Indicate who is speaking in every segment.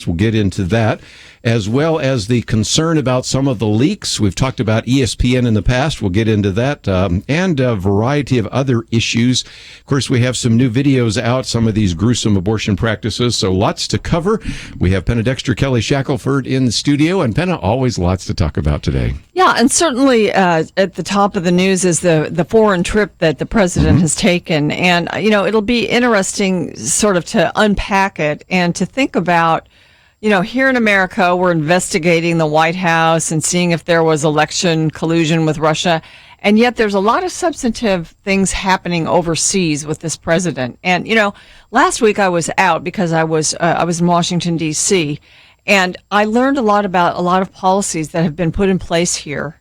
Speaker 1: We'll get into that, as well as the concern about some of the leaks. We've talked about ESPN in the past. We'll get into that, and a variety of other issues. Of course, we have some new videos out, some of these gruesome abortion practices, so lots to cover. We have Penna, Dexter, Kelly, Shackelford in the studio, and Penna, always lots to talk about today.
Speaker 2: Yeah, and certainly at the top of the news is the foreign trip that the president has taken. And, it'll be interesting sort of to unpack it and to think about, here in America, we're investigating the White House and seeing if there was election collusion with Russia. And yet there's a lot of substantive things happening overseas with this president. And, last week I was out because I was in Washington, D.C., and I learned a lot about a lot of policies that have been put in place here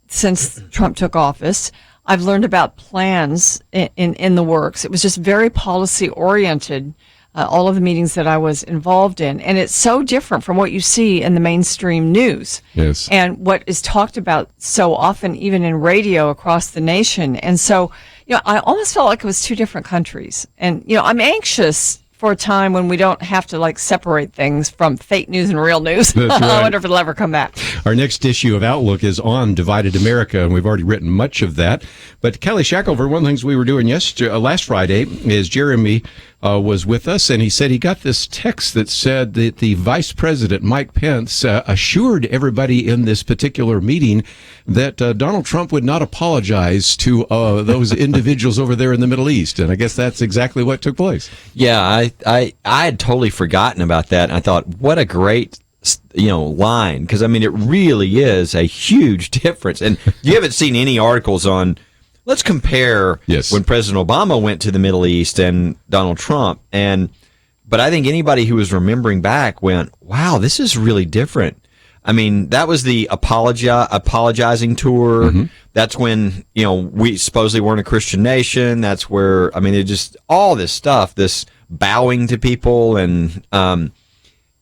Speaker 2: since Trump took office. I've learned about plans in the works. It was just very policy oriented. All of the meetings that I was involved in. And it's so different from what you see in the mainstream news.
Speaker 1: Yes.
Speaker 2: And what is talked about so often, even in radio across the nation. And so, I almost felt like it was two different countries. And, I'm anxious for a time when we don't have to separate things from fake news and real news.
Speaker 1: That's right.
Speaker 2: I wonder if it'll ever come back.
Speaker 1: Our next issue of Outlook is on Divided America, and we've already written much of that. But Kelly Shackelford, one of the things we were doing last Friday is Jeremy was with us, and he said he got this text that said that the Vice President, Mike Pence, assured everybody in this particular meeting that Donald Trump would not apologize to those individuals over there in the Middle East. And I guess that's exactly what took place.
Speaker 3: Yeah, I had totally forgotten about that. And I thought, what a great line, because it really is a huge difference. And you haven't seen any articles on, let's compare when President Obama went to the Middle East and Donald Trump. But I think anybody who was remembering back went, wow, this is really different. That was the apologizing tour. Mm-hmm. That's when, we supposedly weren't a Christian nation. That's where, it just, all this stuff, this bowing to people, and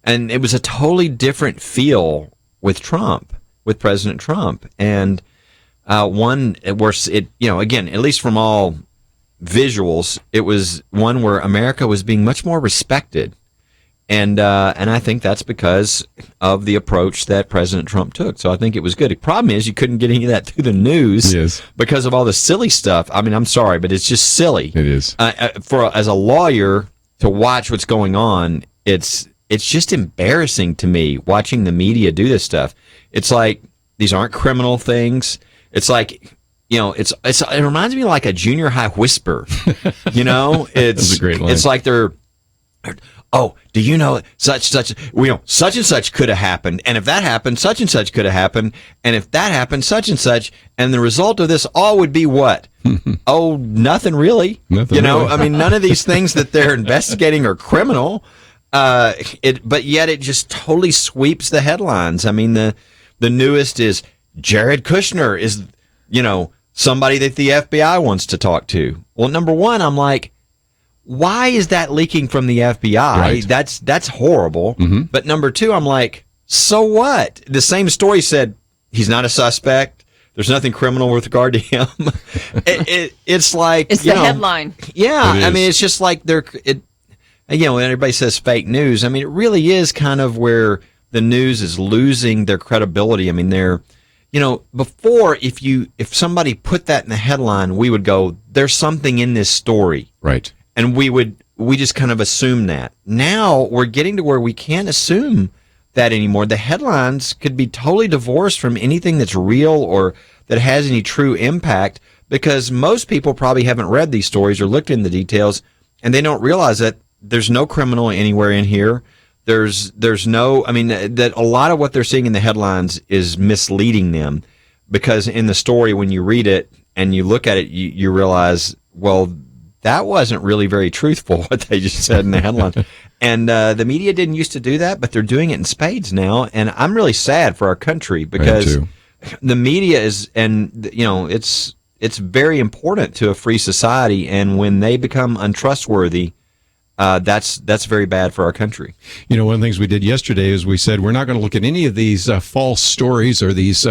Speaker 3: it was a totally different feel with President Trump. And one where it, again, at least from all visuals, it was one where America was being much more respected. And I think that's because of the approach that President Trump took. So I think it was good. The problem is you couldn't get any of that through the news because of all the silly stuff. I'm sorry, but it's just silly.
Speaker 1: It is.
Speaker 3: As a lawyer to watch what's going on, it's just embarrassing to me watching the media do this stuff. It's like these aren't criminal things. It's like, it reminds me of like a junior high whisper. It's
Speaker 1: a great line.
Speaker 3: It's like they're, oh, do you know such and such could have happened, and if that happened, such and such could have happened, and if that happened, such and such, and the result of this all would be what? Oh, nothing really.
Speaker 1: Nothing really.
Speaker 3: None of these things that they're investigating are criminal. But yet it just totally sweeps the headlines. The newest is Jared Kushner is, somebody that the FBI wants to talk to. Well, number one, I'm like, why is that leaking from the FBI?
Speaker 1: Right.
Speaker 3: That's horrible.
Speaker 1: Mm-hmm.
Speaker 3: But number two, I'm like, so what? The same story said he's not a suspect. There's nothing criminal with regard to him. It's like
Speaker 2: it's the headline.
Speaker 3: Yeah, it's just like when everybody says fake news, it really is kind of where the news is losing their credibility. They're, before if somebody put that in the headline, we would go, there's something in this story.
Speaker 1: Right.
Speaker 3: And we just kind of assume that. Now we're getting to where we can't assume that anymore. The headlines could be totally divorced from anything that's real or that has any true impact, because most people probably haven't read these stories or looked in the details, and they don't realize that there's no criminal anywhere in here. There's no, that a lot of what they're seeing in the headlines is misleading them, because in the story, when you read it and you look at it, you realize, well, that wasn't really very truthful, what they just said in the headline. And the media didn't used to do that, but they're doing it in spades now. And I'm really sad for our country, because the media is, and it's very important to a free society. And when they become untrustworthy, that's very bad for our country.
Speaker 1: You know, one of the things we did yesterday is we said we're not going to look at any of these false stories or these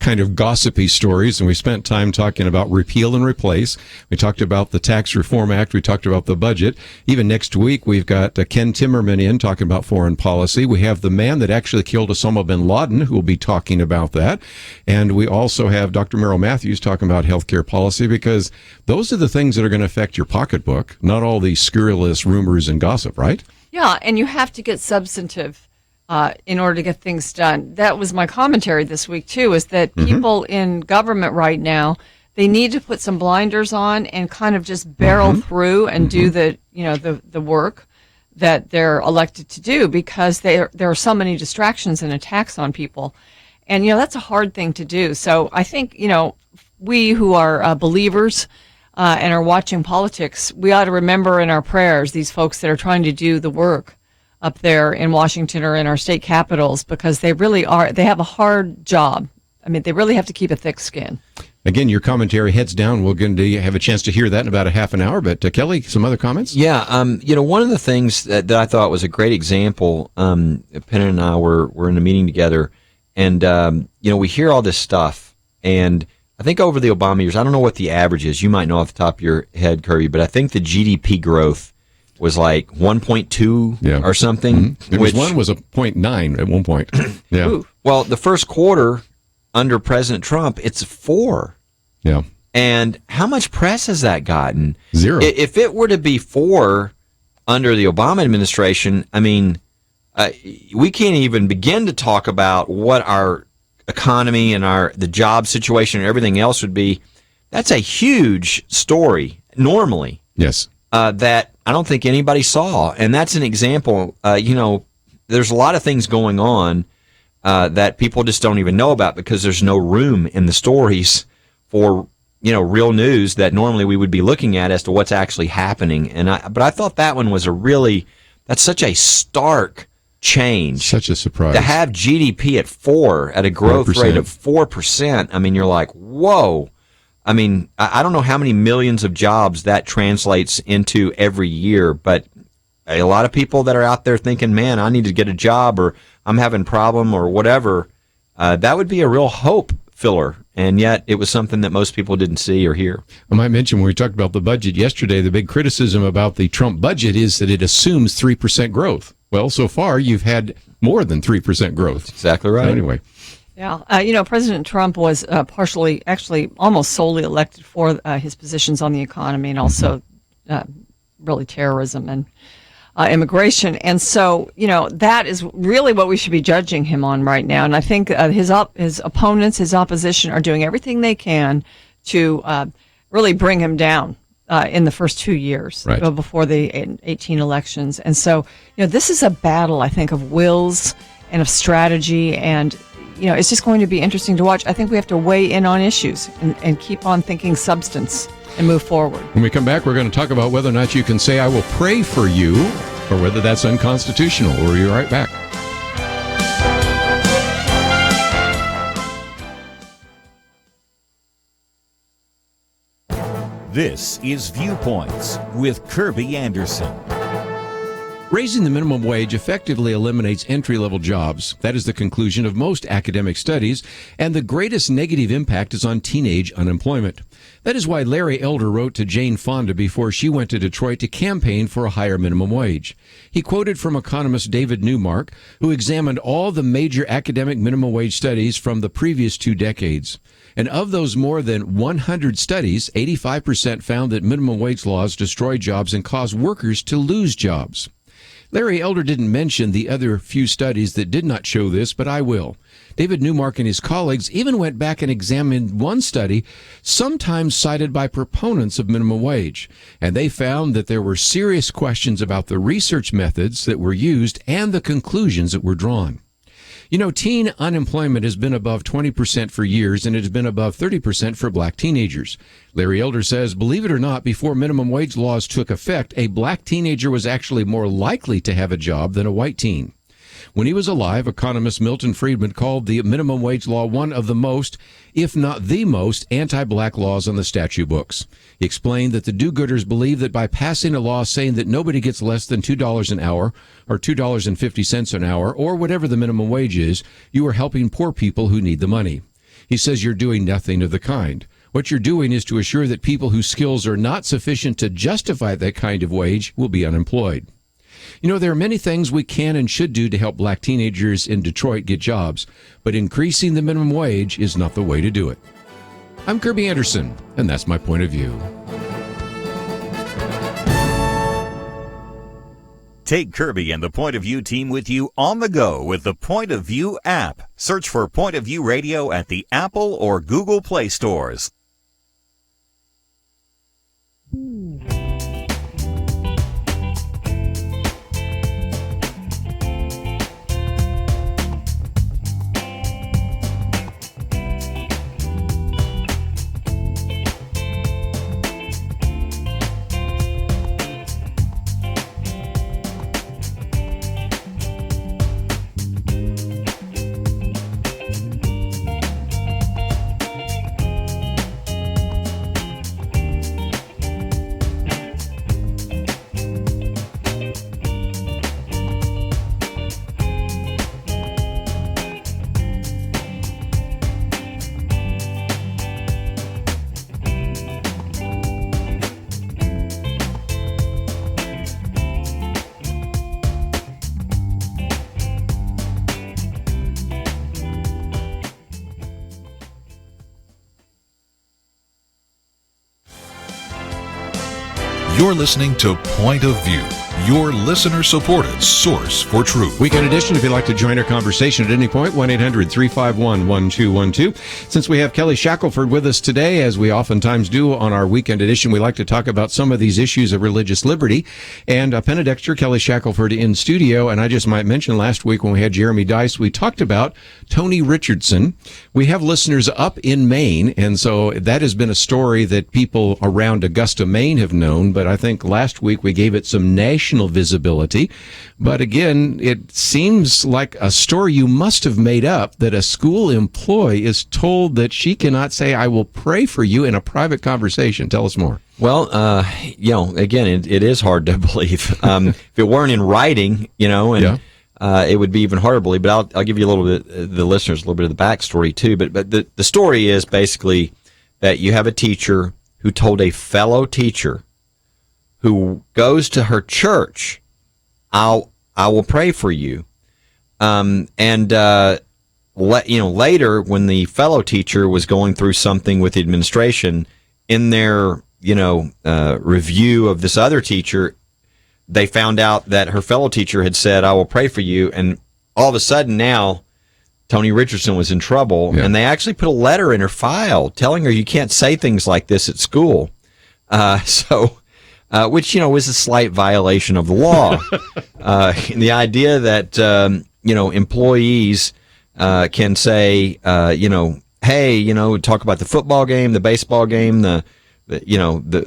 Speaker 1: kind of gossipy stories, and we spent time talking about repeal and replace. We talked about the Tax Reform Act. We talked about the budget. Even next week, we've got Ken Timmerman in talking about foreign policy. We have the man that actually killed Osama bin Laden who will be talking about that. And we also have Dr. Merrill Matthews talking about healthcare policy, because those are the things that are going to affect your pocketbook, not all these scurrilous rumors and gossip, right?
Speaker 2: Yeah, and you have to get substantive in order to get things done. That was my commentary this week, too, is that people in government right now, they need to put some blinders on and kind of just barrel through and do the work that they're elected to do, because there are so many distractions and attacks on people. And, that's a hard thing to do. So I think, we who are believers and are watching politics, we ought to remember in our prayers these folks that are trying to do the work up there in Washington or in our state capitals, because they really are, they have a hard job. I mean, they really have to keep a thick skin. Again, your commentary heads down. We're going to have a chance to hear that in about a half an hour. But Kelly, some other comments?
Speaker 3: Yeah, one of the things that I thought was a great example, Penna and I were in a meeting together, and, we hear all this stuff, and I think over the Obama years, I don't know what the average is. You might know off the top of your head, Kerby, but I think the GDP growth was like 1.2 or something.
Speaker 1: One was a 0.9 at one point. Yeah.
Speaker 2: Ooh.
Speaker 3: Well, the first quarter under President Trump, it's 4.
Speaker 1: Yeah.
Speaker 3: And how much press has that gotten?
Speaker 1: 0.
Speaker 3: If it were to be 4 under the Obama administration, I mean, we can't even begin to talk about what our economy and the job situation and everything else would be. That's a huge story normally.
Speaker 1: Yes.
Speaker 3: That I don't think anybody saw. And that's an example. There's a lot of things going on that people just don't even know about, because there's no room in the stories for, real news that normally we would be looking at as to what's actually happening. But I thought that one was that's such a stark change.
Speaker 1: Such a surprise.
Speaker 3: To have GDP at 4, at a growth
Speaker 1: 4%.
Speaker 3: rate of 4%, I mean, you're like, whoa. I mean, I don't know how many millions of jobs that translates into every year, but a lot of people that are out there thinking, man, I need to get a job, or I'm having a problem, or whatever, that would be a real hope filler. And yet it was something that most people didn't see or hear.
Speaker 1: I might mention, when we talked about the budget yesterday, the big criticism about the Trump budget is that it assumes 3% growth. Well, so far, you've had more than 3% growth.
Speaker 3: Exactly right.
Speaker 1: So anyway.
Speaker 2: Yeah. President Trump was actually almost solely elected for his positions on the economy, and also really terrorism and immigration. And so, that is really what we should be judging him on right now. And I think his opponents, his opposition, are doing everything they can to really bring him down in the first 2 years before the 18 elections. And so, this is a battle, I think, of wills and of strategy, and it's just going to be interesting to watch. I think we have to weigh in on issues and keep on thinking substance and move forward.
Speaker 1: When we come back, we're going to talk about whether or not you can say, I will pray for you, or whether that's unconstitutional. We'll be right back.
Speaker 4: This is Viewpoints with Kerby Anderson.
Speaker 1: Raising the minimum wage effectively eliminates entry-level jobs. That is the conclusion of most academic studies, and the greatest negative impact is on teenage unemployment. That is why Larry Elder wrote to Jane Fonda before she went to Detroit to campaign for a higher minimum wage. He quoted from economist David Newmark, who examined all the major academic minimum wage studies from the previous 2 decades. And of those more than 100 studies, 85% found that minimum wage laws destroy jobs and cause workers to lose jobs. Larry Elder didn't mention the other few studies that did not show this, but I will. David Newmark and his colleagues even went back and examined one study, sometimes cited by proponents of minimum wage, and they found that there were serious questions about the research methods that were used and the conclusions that were drawn. Teen unemployment has been above 20% for years, and it has been above 30% for black teenagers. Larry Elder says, believe it or not, before minimum wage laws took effect, a black teenager was actually more likely to have a job than a white teen. When he was alive, economist Milton Friedman called the minimum wage law one of the most, if not the most, anti-black laws on the statute books. He explained that the do-gooders believe that by passing a law saying that nobody gets less than $2 an hour or $2.50 an hour or whatever the minimum wage is, you are helping poor people who need the money. He says you're doing nothing of the kind. What you're doing is to assure that people whose skills are not sufficient to justify that kind of wage will be unemployed. You know, there are many things we can and should do to help black teenagers in Detroit get jobs, but increasing the minimum wage is not the way to do it. I'm Kerby Anderson, and that's my point of view.
Speaker 4: Take Kerby and the Point of View team with you on the go with the Point of View app. Search for Point of View Radio at the Apple or Google Play stores.
Speaker 5: You're listening to Point of View, your listener-supported source for truth.
Speaker 1: Weekend edition, if you'd like to join our conversation at any point, 1-800-351-1212. Since we have Kelly Shackelford with us today, as we oftentimes do on our weekend edition, we like to talk about some of these issues of religious liberty. And Penna, Dexter, Kelly Shackelford in studio. And I just might mention last week when we had Jeremy Dice, we talked about Tony Richardson. We have listeners up in Maine, and so that has been a story that people around Augusta, Maine have known, but I think last week we gave it some national visibility. But again, it seems like a story you must have made up, that a school employee is told that she cannot say, "I will pray for you," in a private conversation. Tell us more.
Speaker 3: Well, again, it is hard to believe. If it weren't in writing, and it would be even harder to believe. But I'll give you a little bit, the listeners, a little bit of the backstory too. But the story is basically that you have a teacher who told a fellow teacher who goes to her church, I will pray for you. Later, when the fellow teacher was going through something with the administration, in their review of this other teacher, they found out that her fellow teacher had said, "I will pray for you," and all of a sudden now Tony Richardson was in trouble, and they actually put a letter in her file telling her you can't say things like this at school. Which was a slight violation of the law. The idea that employees can say, hey, talk about the football game, the baseball game, the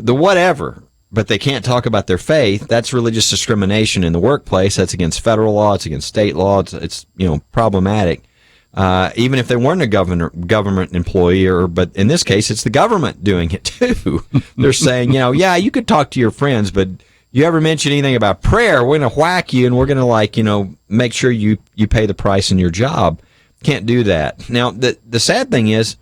Speaker 3: whatever, but they can't talk about their faith. That's religious discrimination in the workplace. That's against federal law. It's against state law. It's problematic. Even if they weren't a government employee, but in this case, it's the government doing it too. They're saying, you could talk to your friends, but you ever mention anything about prayer, we're going to whack you, and we're going to make sure you pay the price in your job. Can't do that. Now, the sad thing is,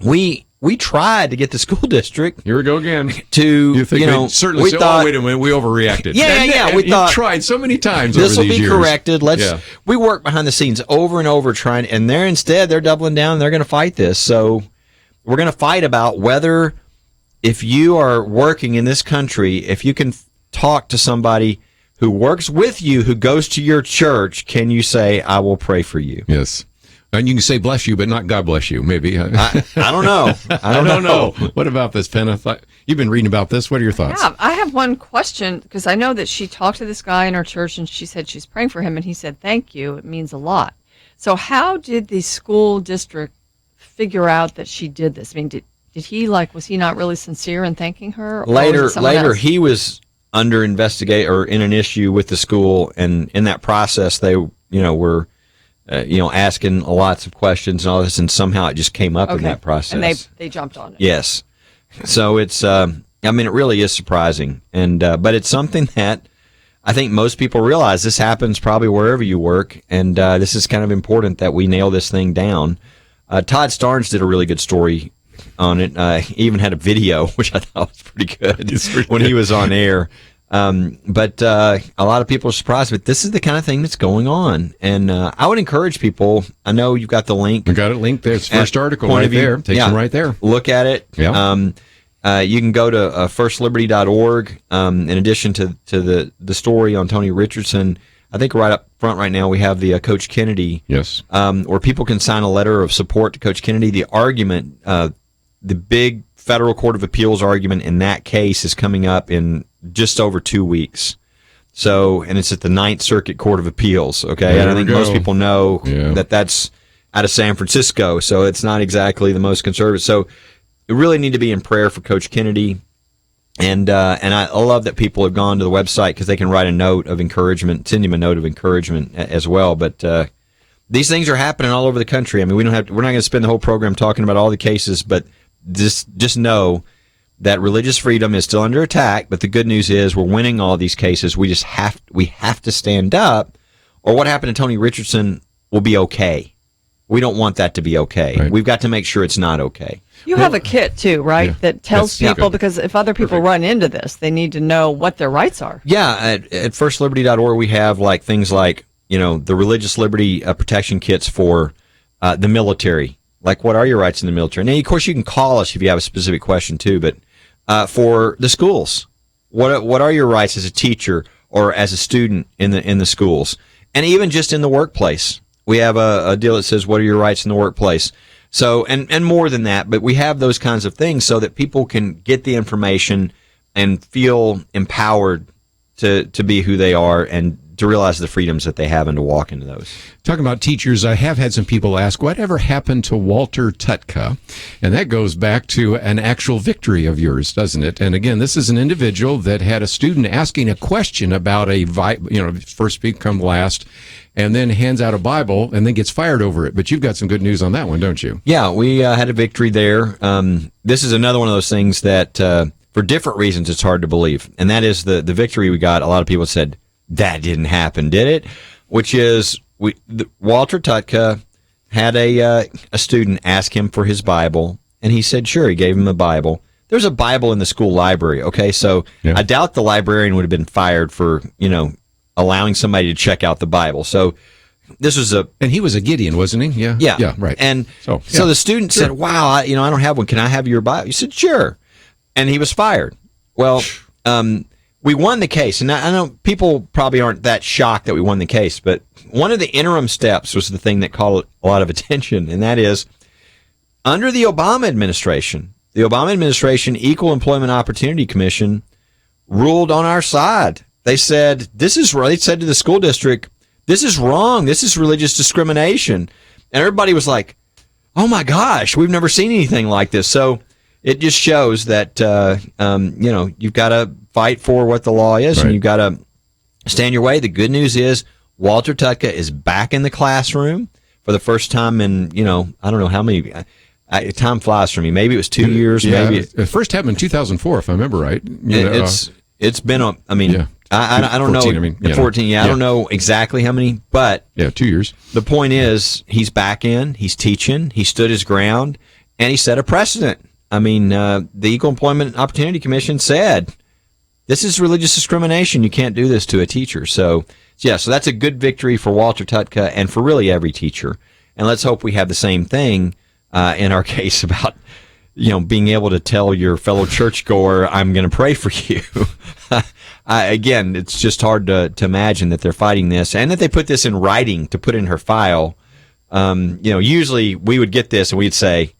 Speaker 3: we tried to get the school district.
Speaker 1: Here we go again.
Speaker 3: To
Speaker 1: certainly
Speaker 3: we
Speaker 1: say,
Speaker 3: thought,
Speaker 1: "Oh, wait a minute, we overreacted."
Speaker 3: Yeah. We thought,
Speaker 1: tried so many times.
Speaker 3: This will be
Speaker 1: years.
Speaker 3: corrected. We work behind the scenes over and over trying, and they're doubling down. They're going to fight this. So we're going to fight about whether, if you are working in this country, if you can talk to somebody who works with you, who goes to your church, can you say, "I will pray for you"?
Speaker 1: Yes. And you can say "bless you," but not "God bless you." Maybe.
Speaker 3: I don't know. I don't know.
Speaker 1: What about this, Penna? You've been reading about this. What are your thoughts?
Speaker 2: Yeah, I have one question, because I know that she talked to this guy in her church and she said she's praying for him, and he said, "Thank you. It means a lot." So how did the school district figure out that she did this? I mean, did he was he not really sincere in thanking her?
Speaker 3: Later, he was under investigate or in an issue with the school, and in that process, they were asking lots of questions and all this, and somehow it just came up in that process.
Speaker 2: And they jumped on it.
Speaker 3: Yes. So it's, it really is surprising. And, but it's something that I think most people realize this happens probably wherever you work. And, this is kind of important that we nail this thing down. Todd Starnes did a really good story on it. He even had a video, which I thought was pretty good when he was on air. But a lot of people are surprised, but this is the kind of thing that's going on. And I would encourage people, I know you've got the link.
Speaker 1: We got it linked there. It's the first article right there. Takes them right there.
Speaker 3: Look at it.
Speaker 1: Yeah.
Speaker 3: You can go to firstliberty.org. In addition to the story on Tony Richardson, I think right up front right now we have the Coach Kennedy.
Speaker 1: Yes.
Speaker 3: Where people can sign a letter of support to Coach Kennedy. The argument, the big federal court of appeals argument in that case is coming up in just over 2 weeks. So, and it's at the Ninth Circuit Court of Appeals. Okay. And I think most people know that that's out of San Francisco. So it's not exactly the most conservative. So we really need to be in prayer for Coach Kennedy. And I love that people have gone to the website because they can write a note of encouragement, send him a note of encouragement as well. But, these things are happening all over the country. I mean, we're not going to spend the whole program talking about all the cases, but just know that religious freedom is still under attack. But the good news is we're winning all these cases. We have to stand up, or what happened to Tony Richardson will be okay. We don't want that to be okay. Right. We've got to make sure it's not okay.
Speaker 2: You have a kit too, right?
Speaker 1: Yeah,
Speaker 2: that tells people, because if other people run into this, they need to know what their rights are.
Speaker 3: Yeah, at firstliberty.org we have things like, the religious liberty protection kits for the military. Like, what are your rights in the military? Now, of course, you can call us if you have a specific question too, but for the schools, what are your rights as a teacher or as a student in the schools? And even just in the workplace. We have a deal that says, what are your rights in the workplace? So, and more than that, but we have those kinds of things so that people can get the information and feel empowered to be who they are and to realize the freedoms that they have and to walk into those.
Speaker 1: Talking about teachers, I have had some people ask, whatever happened to Walter Tutka? And that goes back to an actual victory of yours, doesn't it? And again, this is an individual that had a student asking a question about first speak come last, and then hands out a Bible and then gets fired over it. But you've got some good news on that one, don't you?
Speaker 3: Yeah, we had a victory there. This is another one of those things that, for different reasons, it's hard to believe. And that is the victory we got. A lot of people said, that didn't happen, did it? Which is, Walter Tutka had a student ask him for his Bible, and he said, sure, he gave him a Bible. There's a Bible in the school library, okay? So I doubt the librarian would have been fired for, allowing somebody to check out the Bible. So this was
Speaker 1: and he was a Gideon, wasn't he? Yeah, right.
Speaker 3: And so the student said, wow, I don't have one. Can I have your Bible? He said, sure. And he was fired. Well, we won the case, and I know people probably aren't that shocked that we won the case, but one of the interim steps was the thing that caught a lot of attention, and that is, under the Obama administration, Equal Employment Opportunity Commission ruled on our side. They said, they said to the school district, this is wrong, this is religious discrimination. And everybody was like, oh my gosh, we've never seen anything like this. So it just shows that, you've got to fight for what the law is, and you've got to stand your way. The good news is Walter Tutka is back in the classroom for the first time in, I don't know how many. Time flies for me. Maybe it was 2 years.
Speaker 1: Yeah,
Speaker 3: maybe
Speaker 1: it first happened in 2004, if I remember right.
Speaker 3: It's been I don't
Speaker 1: 14,
Speaker 3: know. 14. Yeah, I don't know exactly how many, but
Speaker 1: 2 years.
Speaker 3: The point is, he's back in. He's teaching. He stood his ground, and he set a precedent. The Equal Employment Opportunity Commission said, this is religious discrimination. You can't do this to a teacher. So that's a good victory for Walter Tutka and for really every teacher. And let's hope we have the same thing in our case about, being able to tell your fellow churchgoer, I'm going to pray for you. Again, it's just hard to imagine that they're fighting this and that they put this in writing to put in her file. Usually we would get this and we'd say,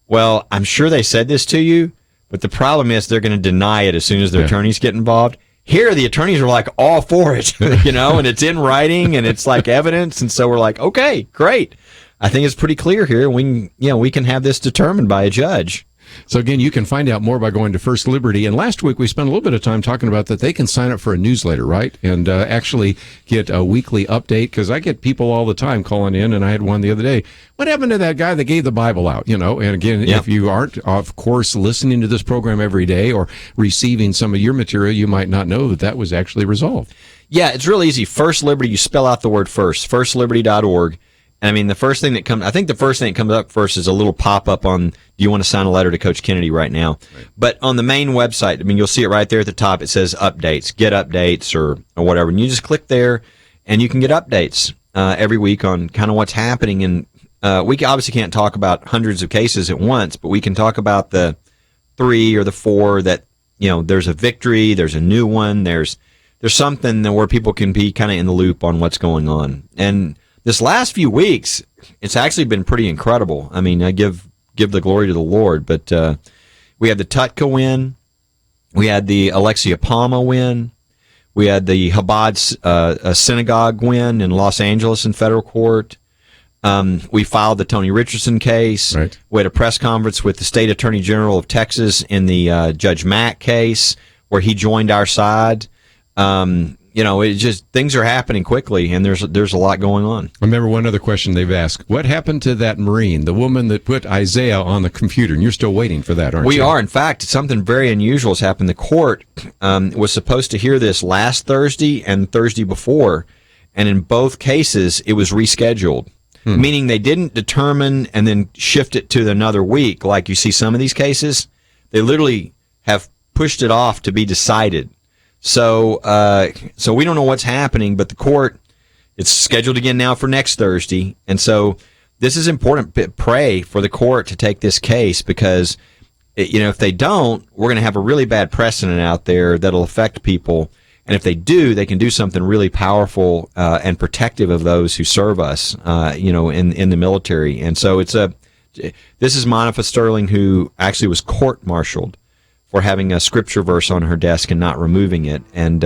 Speaker 3: well, I'm sure they said this to you, but the problem is they're going to deny it as soon as their attorneys get involved. Here, the attorneys are like all for it, and it's in writing and it's like evidence. And so we're like, okay, great. I think it's pretty clear here. We can have this determined by a judge.
Speaker 1: So again, you can find out more by going to First Liberty. And last week we spent a little bit of time talking about that they can sign up for a newsletter, right? And actually get a weekly update, because I get people all the time calling in, and I had one the other day. What happened to that guy that gave the Bible out? You know, and again, if you aren't, of course, listening to this program every day or receiving some of your material, you might not know that was actually resolved.
Speaker 3: Yeah, it's real easy. First Liberty, you spell out the word first, firstliberty.org. And I mean, the first thing that comes up first is a little pop-up on, do you want to sign a letter to Coach Kennedy right now? Right. But on the main website, I mean, you'll see it right there at the top. It says updates, get updates or whatever. And you just click there and you can get updates every week on kind of what's happening. And we obviously can't talk about hundreds of cases at once, but we can talk about the 3 or the 4 that, you know, there's a victory, there's a new one, there's something where people can be kind of in the loop on what's going on. And this last few weeks, it's actually been pretty incredible. I mean, I give the glory to the Lord, but we had the Tutka win, we had the Alexia Palma win, we had the Chabad synagogue win in Los Angeles in federal court. We filed the Tony Richardson case. Right. We had a press conference with the State Attorney General of Texas in the Judge Mack case, where he joined our side. You know, it just, things are happening quickly, and there's a lot going on.
Speaker 1: I remember one other question they've asked. What happened to that Marine, the woman that put Isaiah on the computer? And you're still waiting for that, aren't you?
Speaker 3: We are. In fact, something very unusual has happened. The court was supposed to hear this last Thursday and Thursday before, and in both cases, it was rescheduled. Meaning they didn't determine and then shift it to another week, like you see some of these cases. They literally have pushed it off to be decided. So we don't know what's happening, but the court, it's scheduled again now for next Thursday. And so this is important. Pray for the court to take this case, because, you know, if they don't, we're going to have a really bad precedent out there that'll affect people. And if they do, they can do something really powerful and protective of those who serve us, you know, in the military. And so this is Monica Sterling, who actually was court-martialed for having a scripture verse on her desk and not removing it. And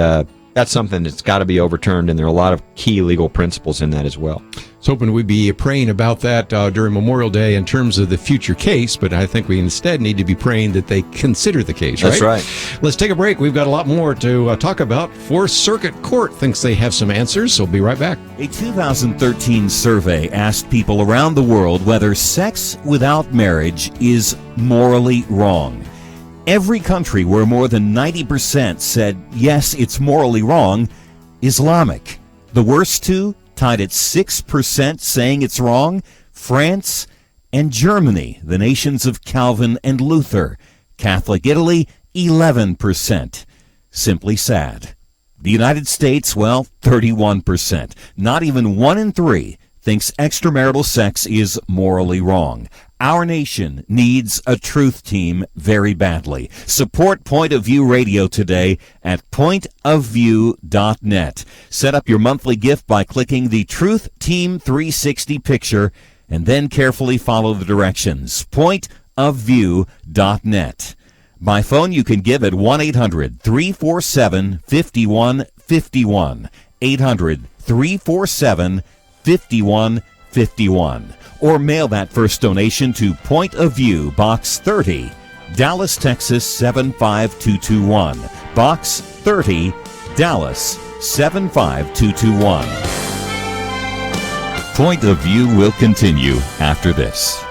Speaker 3: that's something that's got to be overturned, and there are a lot of key legal principles in that as well.
Speaker 1: I was hoping we'd be praying about that during Memorial Day in terms of the future case, but I think we instead need to be praying that they consider the case, right?
Speaker 3: That's right.
Speaker 1: Let's take a break. We've got a lot more to talk about. Fourth Circuit Court thinks they have some answers, so we'll be right back.
Speaker 6: A 2013 survey asked people around the world whether sex without marriage is morally wrong. Every country where more than 90% said, yes, it's morally wrong, Islamic. The worst two, tied at 6% saying it's wrong, France and Germany, the nations of Calvin and Luther. Catholic Italy, 11%. Simply sad. The United States, well, 31%. Not even 1 in 3 thinks extramarital sex is morally wrong. Our nation needs a truth team very badly. Support Point of View Radio today at pointofview.net. Set up your monthly gift by clicking the Truth Team 360 picture and then carefully follow the directions. Pointofview.net. By phone, you can give at 1-800-347-5151. 800-347-5151. Or mail that first donation to Point of View, Box 30, Dallas, Texas 75221. Box 30, Dallas 75221. Point of View will continue after this.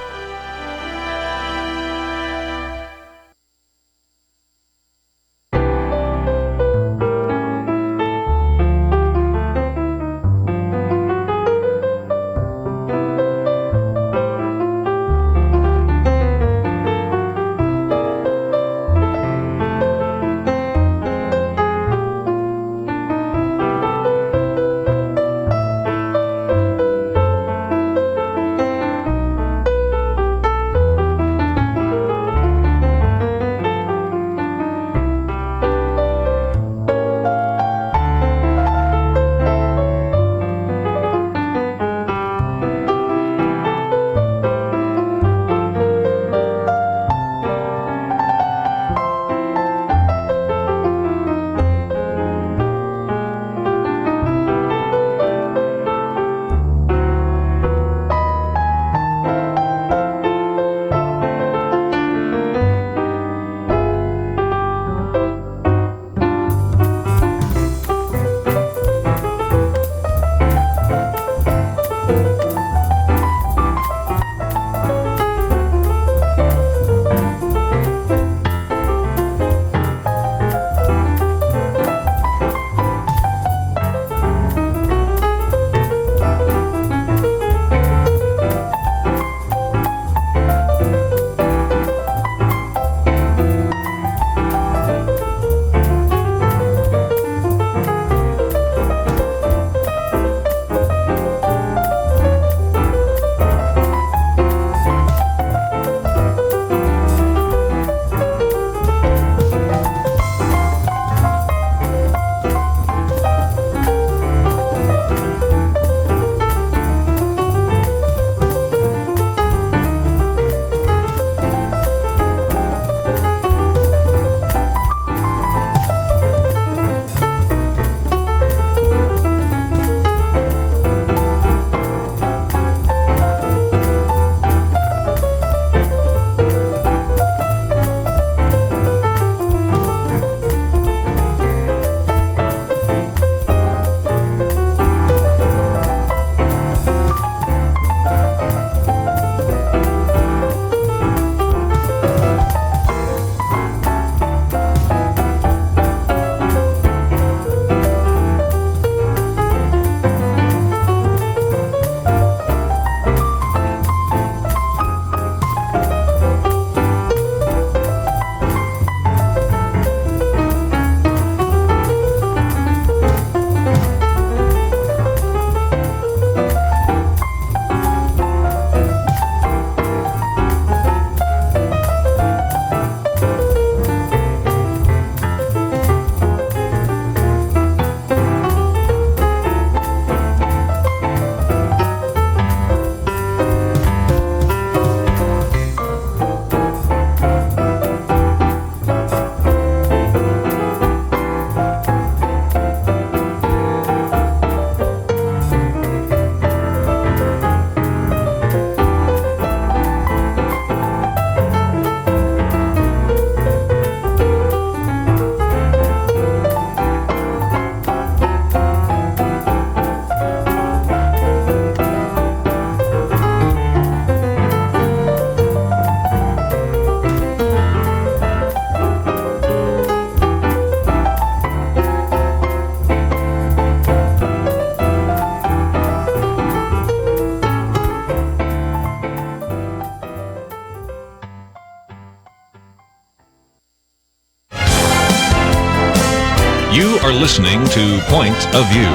Speaker 5: You're listening to Point of View.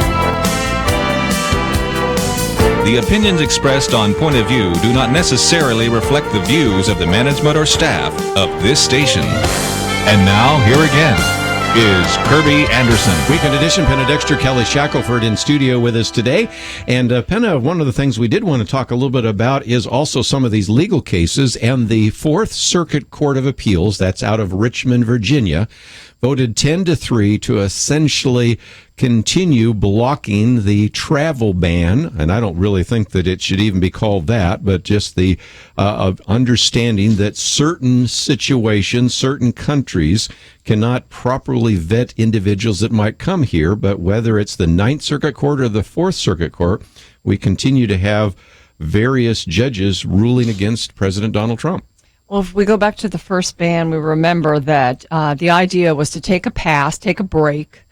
Speaker 5: The opinions expressed on Point of View do not necessarily reflect the views of the management or staff of this station. And now, here again is Kerby Anderson.
Speaker 1: Weekend edition, Penna, Dexter, Kelly Shackelford in studio with us today. And Penna, one of the things we did want to talk a little bit about is also some of these legal cases, and the Fourth Circuit Court of Appeals, that's out of Richmond, Virginia, voted 10-3 to essentially continue blocking the travel ban. And I don't really think that it should even be called that, but just the of understanding that certain situations, certain countries cannot properly vet individuals that might come here. But whether it's the Ninth Circuit Court or the Fourth Circuit Court, we continue to have various judges ruling against President Donald Trump.
Speaker 2: Well, if we go back to the first ban, we remember that the idea was to take a break,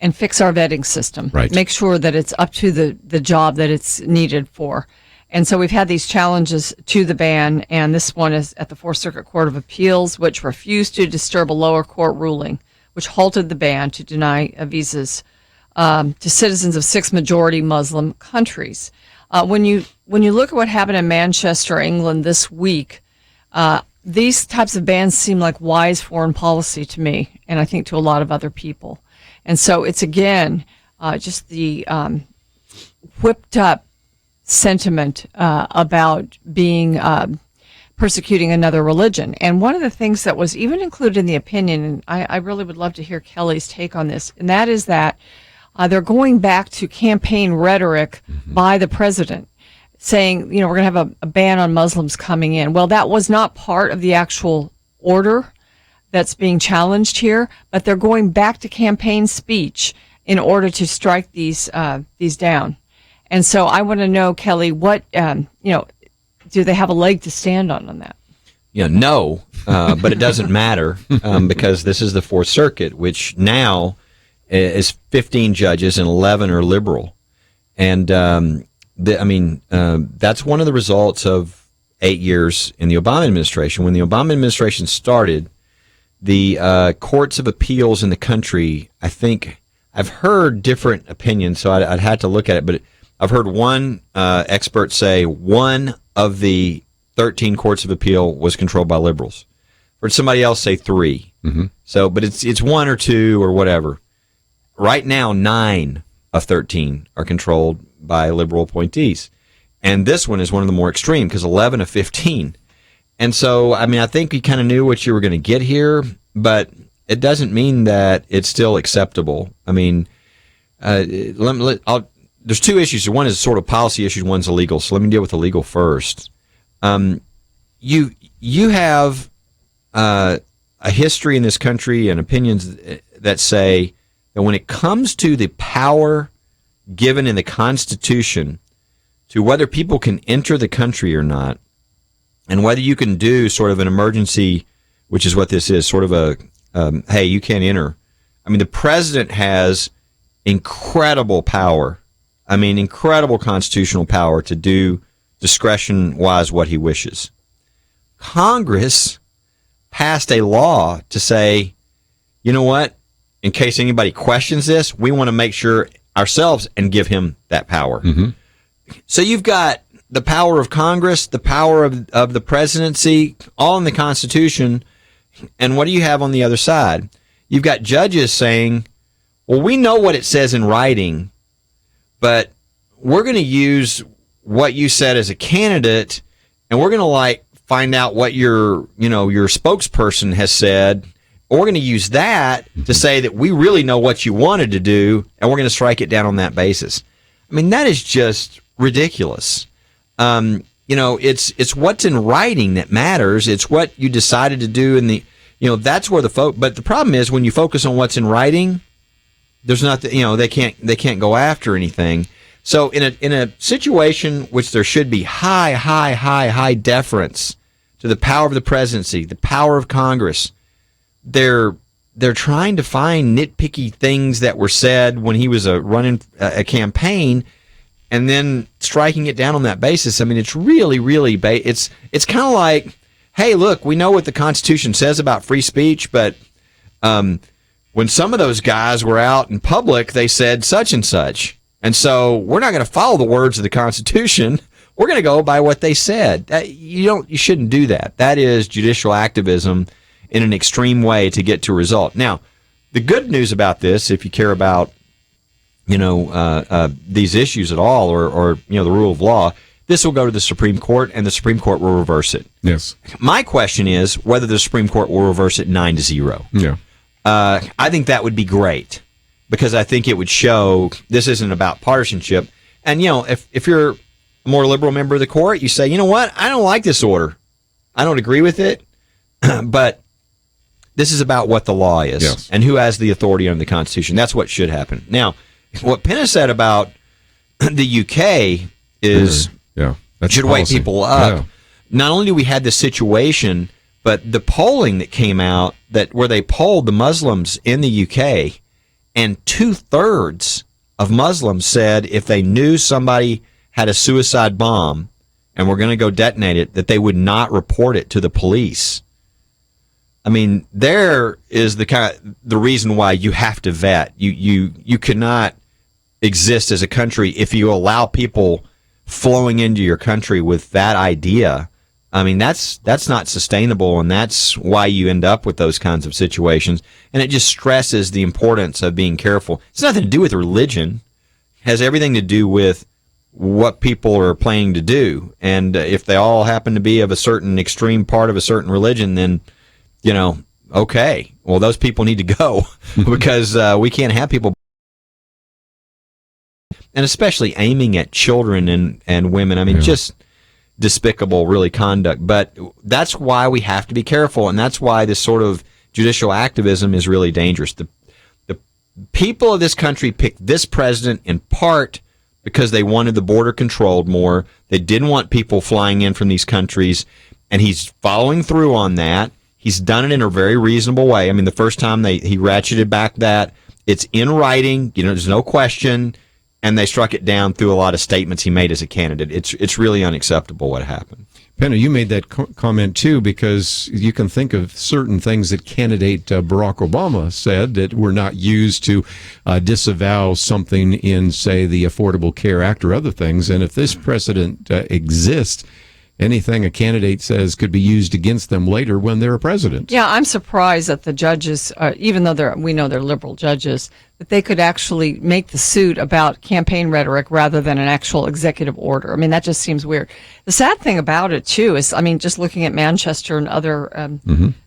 Speaker 2: and fix our vetting system.
Speaker 1: Right.
Speaker 2: Make sure that it's up to the job that it's needed for. And so we've had these challenges to the ban, and this one is at the Fourth Circuit Court of Appeals, which refused to disturb a lower court ruling, which halted the ban to deny visas to citizens of 6 majority Muslim countries. When you look at what happened in Manchester, England this week, these types of bans seem like wise foreign policy to me, and I think to a lot of other people. And so it's, again, just the whipped up sentiment about being persecuting another religion. And one of the things that was even included in the opinion, and I really would love to hear Kelly's take on this, and that is that they're going back to campaign rhetoric by the president, saying, we're going to have a ban on Muslims coming in. Well, that was not part of the actual order that's being challenged here, but they're going back to campaign speech in order to strike these down. And so I want to know, Kelly, what do they have a leg to stand on that?
Speaker 3: No, but it doesn't matter because this is the Fourth Circuit, which now is 15 judges and 11 are liberal, and that's one of the results of 8 years in the Obama administration. When the Obama administration started, the courts of appeals in the country, I think I've heard different opinions, so I'd have to look at it, but I've heard one expert say one of the 13 courts of appeal was controlled by liberals. Or somebody else say 3. Mm-hmm. So, but it's 1 or 2 or whatever. Right now, 9 of 13 are controlled by liberal appointees. And this one is one of the more extreme because 11 of 15. And so, I think you kind of knew what you were going to get here, but it doesn't mean that it's still acceptable. There's 2 issues. One is sort of policy issues, one's illegal. So let me deal with the legal first. You have a history in this country and opinions that say that when it comes to the power given in the Constitution to whether people can enter the country or not, and whether you can do sort of an emergency, which is what this is, sort of a, hey, you can't enter. The president has incredible power. Incredible constitutional power to do discretion-wise what he wishes. Congress passed a law to say, you know what, in case anybody questions this, we want to make sure ourselves and give him that power. Mm-hmm. So you've got the power of Congress, the power of the presidency, all in the Constitution. And what do you have on the other side? You've got judges saying, well, we know what it says in writing, but we're going to use what you said as a candidate, and we're going to find out what your spokesperson has said. Or we're going to use that to say that we really know what you wanted to do, and we're going to strike it down on that basis. That is just ridiculous. It's what's in writing that matters. It's what you decided to do in the, that's where but the problem is when you focus on what's in writing, there's not, they can't go after anything. So in a situation which there should be high deference to the power of the presidency, the power of Congress, they're trying to find nitpicky things that were said when he was running a campaign, and then striking it down on that basis. It's really, it's kind of like, hey, look, we know what the Constitution says about free speech, but when when some of those guys were out in public, they said such and such. And so we're not going to follow the words of the Constitution. We're going to go by what they said. You shouldn't do that. That is judicial activism in an extreme way to get to a result. Now, the good news about this, if you care about, these issues at all, or the rule of law, this will go to the Supreme Court, and the Supreme Court will reverse it.
Speaker 1: Yes.
Speaker 3: My question is whether the Supreme Court will reverse it 9-0.
Speaker 1: Yeah.
Speaker 3: I think that would be great, because I think it would show this isn't about partisanship. And, if you're a more liberal member of the court, you say, you know what, I don't like this order. I don't agree with it, but this is about what the law is,
Speaker 1: yes,
Speaker 3: and who has the authority under the Constitution. That's what should happen. Now, what Penna said about the UK is should wake people up. Yeah. Not only do we have this situation, but the polling that came out where they polled the Muslims in the UK, and 2/3 of Muslims said if they knew somebody had a suicide bomb and were going to go detonate it, that they would not report it to the police. I mean, there is the reason why you have to vet. You cannot exist as a country if you allow people flowing into your country with that idea. I mean, that's not sustainable, and that's why you end up with those kinds of situations. And it just stresses the importance of being careful. It's nothing to do with religion. It has everything to do with what people are planning to do. And if they all happen to be of a certain extreme part of a certain religion, then, okay, well, those people need to go because we can't have people. And especially aiming at children and women. I mean, just despicable, really, conduct. But that's why we have to be careful, and that's why this sort of judicial activism is really dangerous. The people of this country picked this president in part because they wanted the border controlled more. They didn't want people flying in from these countries, and he's following through on that. He's done it in a very reasonable way. I mean, the first time he ratcheted back that, it's in writing, there's no question. And they struck it down through a lot of statements he made as a candidate. It's really unacceptable what happened.
Speaker 1: Penna, you made that comment too, because you can think of certain things that candidate Barack Obama said that were not used to disavow something in, say, the Affordable Care Act or other things. And if this precedent exists, anything a candidate says could be used against them later when they're a president.
Speaker 2: Yeah, I'm surprised that the judges, even though we know they're liberal judges, that they could actually make the suit about campaign rhetoric rather than an actual executive order. I mean, that just seems weird. The sad thing about it, too, is, I mean, just looking at Manchester and other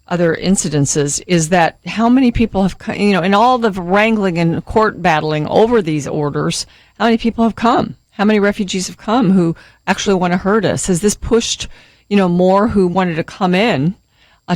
Speaker 2: incidences, is that how many people have, in all the wrangling and court battling over these orders, how many people have come? How many refugees have come who actually want to hurt us? Has this pushed, more who wanted to come in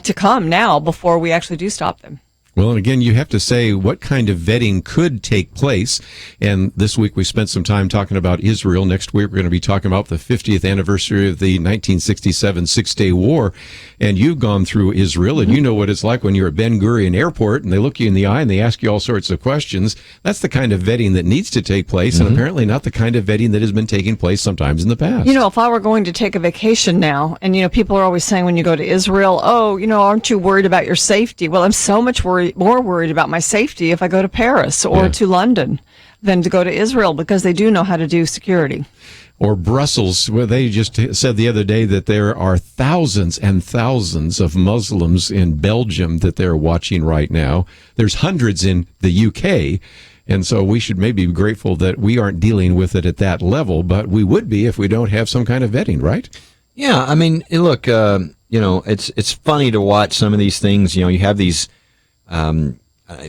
Speaker 2: to come now before we actually do stop them?
Speaker 1: Well, and again, you have to say what kind of vetting could take place. And this week we spent some time talking about Israel. Next week we're going to be talking about the 50th anniversary of the 1967 Six-Day War. And you've gone through Israel, and you know what it's like when you're at Ben Gurion Airport and they look you in the eye and they ask you all sorts of questions. That's the kind of vetting that needs to take place, and apparently not the kind of vetting that has been taking place sometimes in the past.
Speaker 2: If I were going to take a vacation now, and, people are always saying when you go to Israel, aren't you worried about your safety? Well, I'm so much more worried about my safety if I go to Paris or to London than to go to Israel, because they do know how to do security.
Speaker 1: Or Brussels, where they just said the other day that there are thousands and thousands of Muslims in Belgium that they're watching right now. There's hundreds in the UK. And so we should maybe be grateful that we aren't dealing with it at that level, but we would be if we don't have some kind of vetting, right?
Speaker 3: Yeah, I mean, look, it's funny to watch some of these things. You have these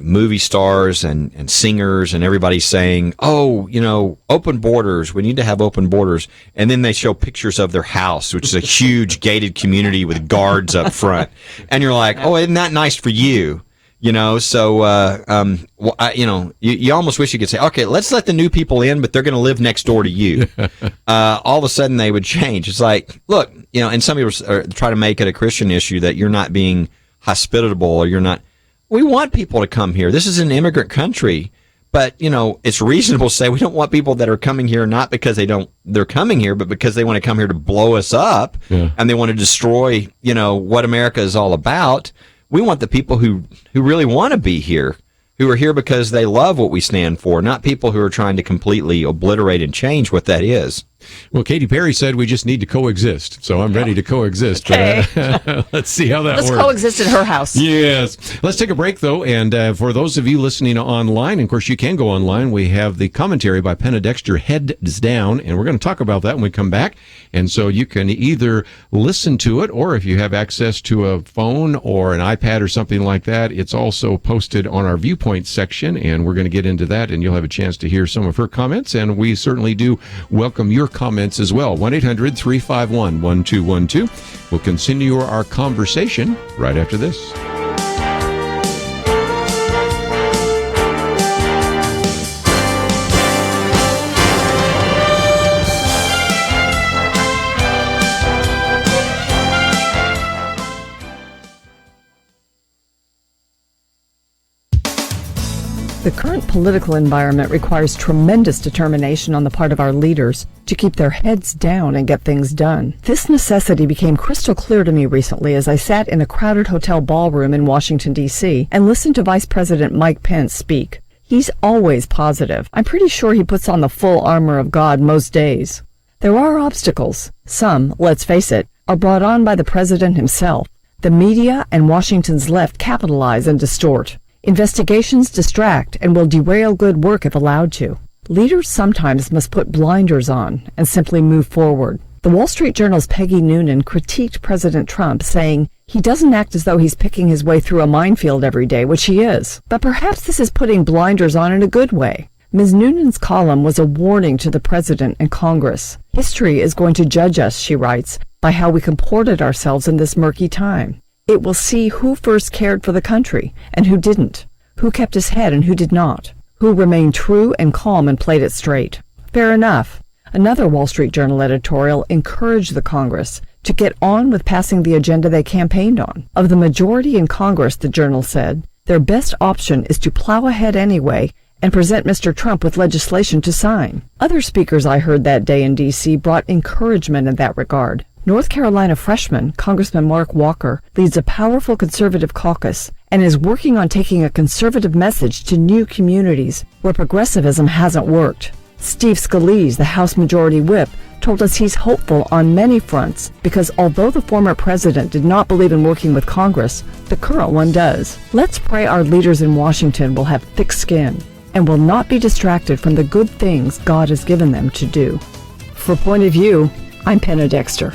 Speaker 3: movie stars and singers and everybody saying, open borders, we need to have open borders. And then they show pictures of their house, which is a huge gated community with guards up front. And you're like, oh, isn't that nice for you? So, you almost wish you could say, okay, let's let the new people in, but they're going to live next door to you. All of a sudden they would change. It's like, look, and some people try to make it a Christian issue that you're not being hospitable or you're not. We want people to come here. This is an immigrant country, but it's reasonable to say we don't want people that are coming here not because they're coming here, but because they want to come here to blow us up and they want to destroy, what America is all about. We want the people who really want to be here. who are here because they love what we stand for, not people who are trying to completely obliterate and change what that is.
Speaker 1: Well, Katy Perry said we just need to coexist, so I'm ready to coexist.
Speaker 2: Okay.
Speaker 1: But, let's see how that
Speaker 2: Let's
Speaker 1: works.
Speaker 2: coexist at her house.
Speaker 1: Yes. Let's take a break, though, and for those of you listening online, of course, you can go online. We have the commentary by Penna Dexter, Heads Down, and we're going to talk about that when we come back. And so you can either listen to it, or if you have access to a phone or an iPad or something like that, it's also posted on our Viewpoint section, and we're going to get into that, and you'll have a chance to hear some of her comments, and we certainly do welcome your comments as well. 1-800-351-1212. We'll continue our conversation right after this.
Speaker 2: The current political environment requires tremendous determination on the part of our leaders to keep their heads down and get things done. This necessity became crystal clear to me recently as I sat in a crowded hotel ballroom in Washington, D.C. and listened to Vice President Mike Pence speak. He's always positive. I'm pretty sure he puts on the full armor of God most days. There are obstacles. Some, let's face it, are brought on by the president himself. The media and Washington's left capitalize and distort. Investigations distract and will derail good work if allowed to. Leaders sometimes must put blinders on and simply move forward. The Wall Street Journal's Peggy Noonan critiqued President Trump, saying he doesn't act as though he's picking his way through a minefield every day, which he is. But perhaps this is putting blinders on in a good way. Ms. Noonan's column was a warning to the president and Congress. History is going to judge us, she writes, by how we comported ourselves in this murky time. It will see who first cared for the country and who didn't, who kept his head and who did not, who remained true and calm and played it straight. Fair enough. Another Wall Street Journal editorial encouraged the Congress to get on with passing the agenda they campaigned on. Of the majority in Congress, the Journal said, their best option is to plow ahead anyway and present Mr. Trump with legislation to sign. Other speakers I heard that day in D.C. brought encouragement in that regard. North Carolina freshman Congressman Mark Walker leads a powerful conservative caucus and is working on taking a conservative message to new communities where progressivism hasn't worked. Steve Scalise, the House Majority Whip, told us he's hopeful on many fronts because although the former president did not believe in working with Congress, the current one does. Let's pray our leaders in Washington will have thick skin and will not be distracted from the good things God has given them to do. For Point of View, I'm Penna Dexter.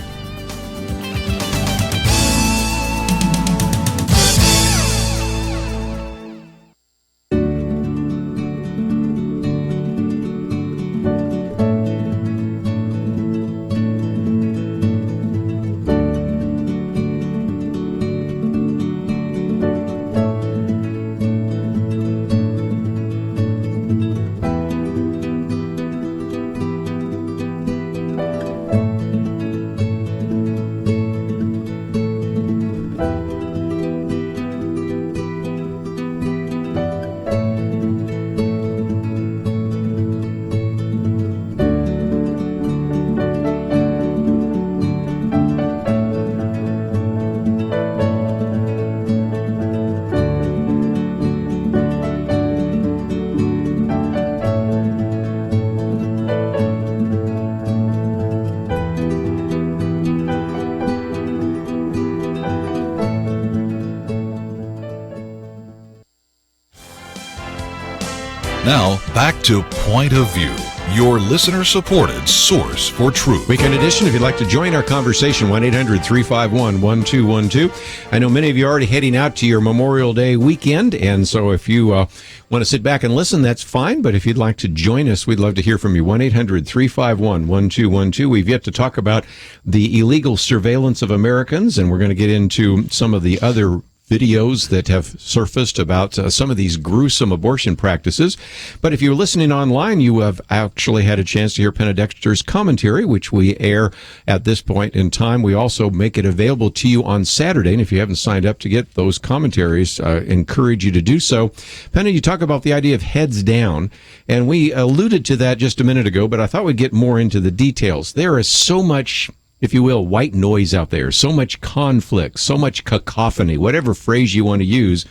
Speaker 5: Now, back to Point of View, your listener-supported source for truth.
Speaker 1: Weekend edition, if you'd like to join our conversation, 1-800-351-1212. I know many of you are already heading out to your Memorial Day weekend, and so if you want to sit back and listen, that's fine. But if you'd like to join us, we'd love to hear from you. 1-800-351-1212. We've yet to talk about the illegal surveillance of Americans, and we're going to get into some of the other videos that have surfaced about some of these gruesome abortion practices. But if you're listening online, you have actually had a chance to hear Penna Dexter's commentary, which we air at this point in time. We also make it available to you on Saturday, and if you haven't signed up to get those commentaries, encourage you to do so. Penna, you talk about the idea of heads down, and we alluded to that just a minute ago, but I thought we'd get more into the details. There is so much, if you will, white noise out there, so much conflict, so much cacophony, whatever phrase you want to use,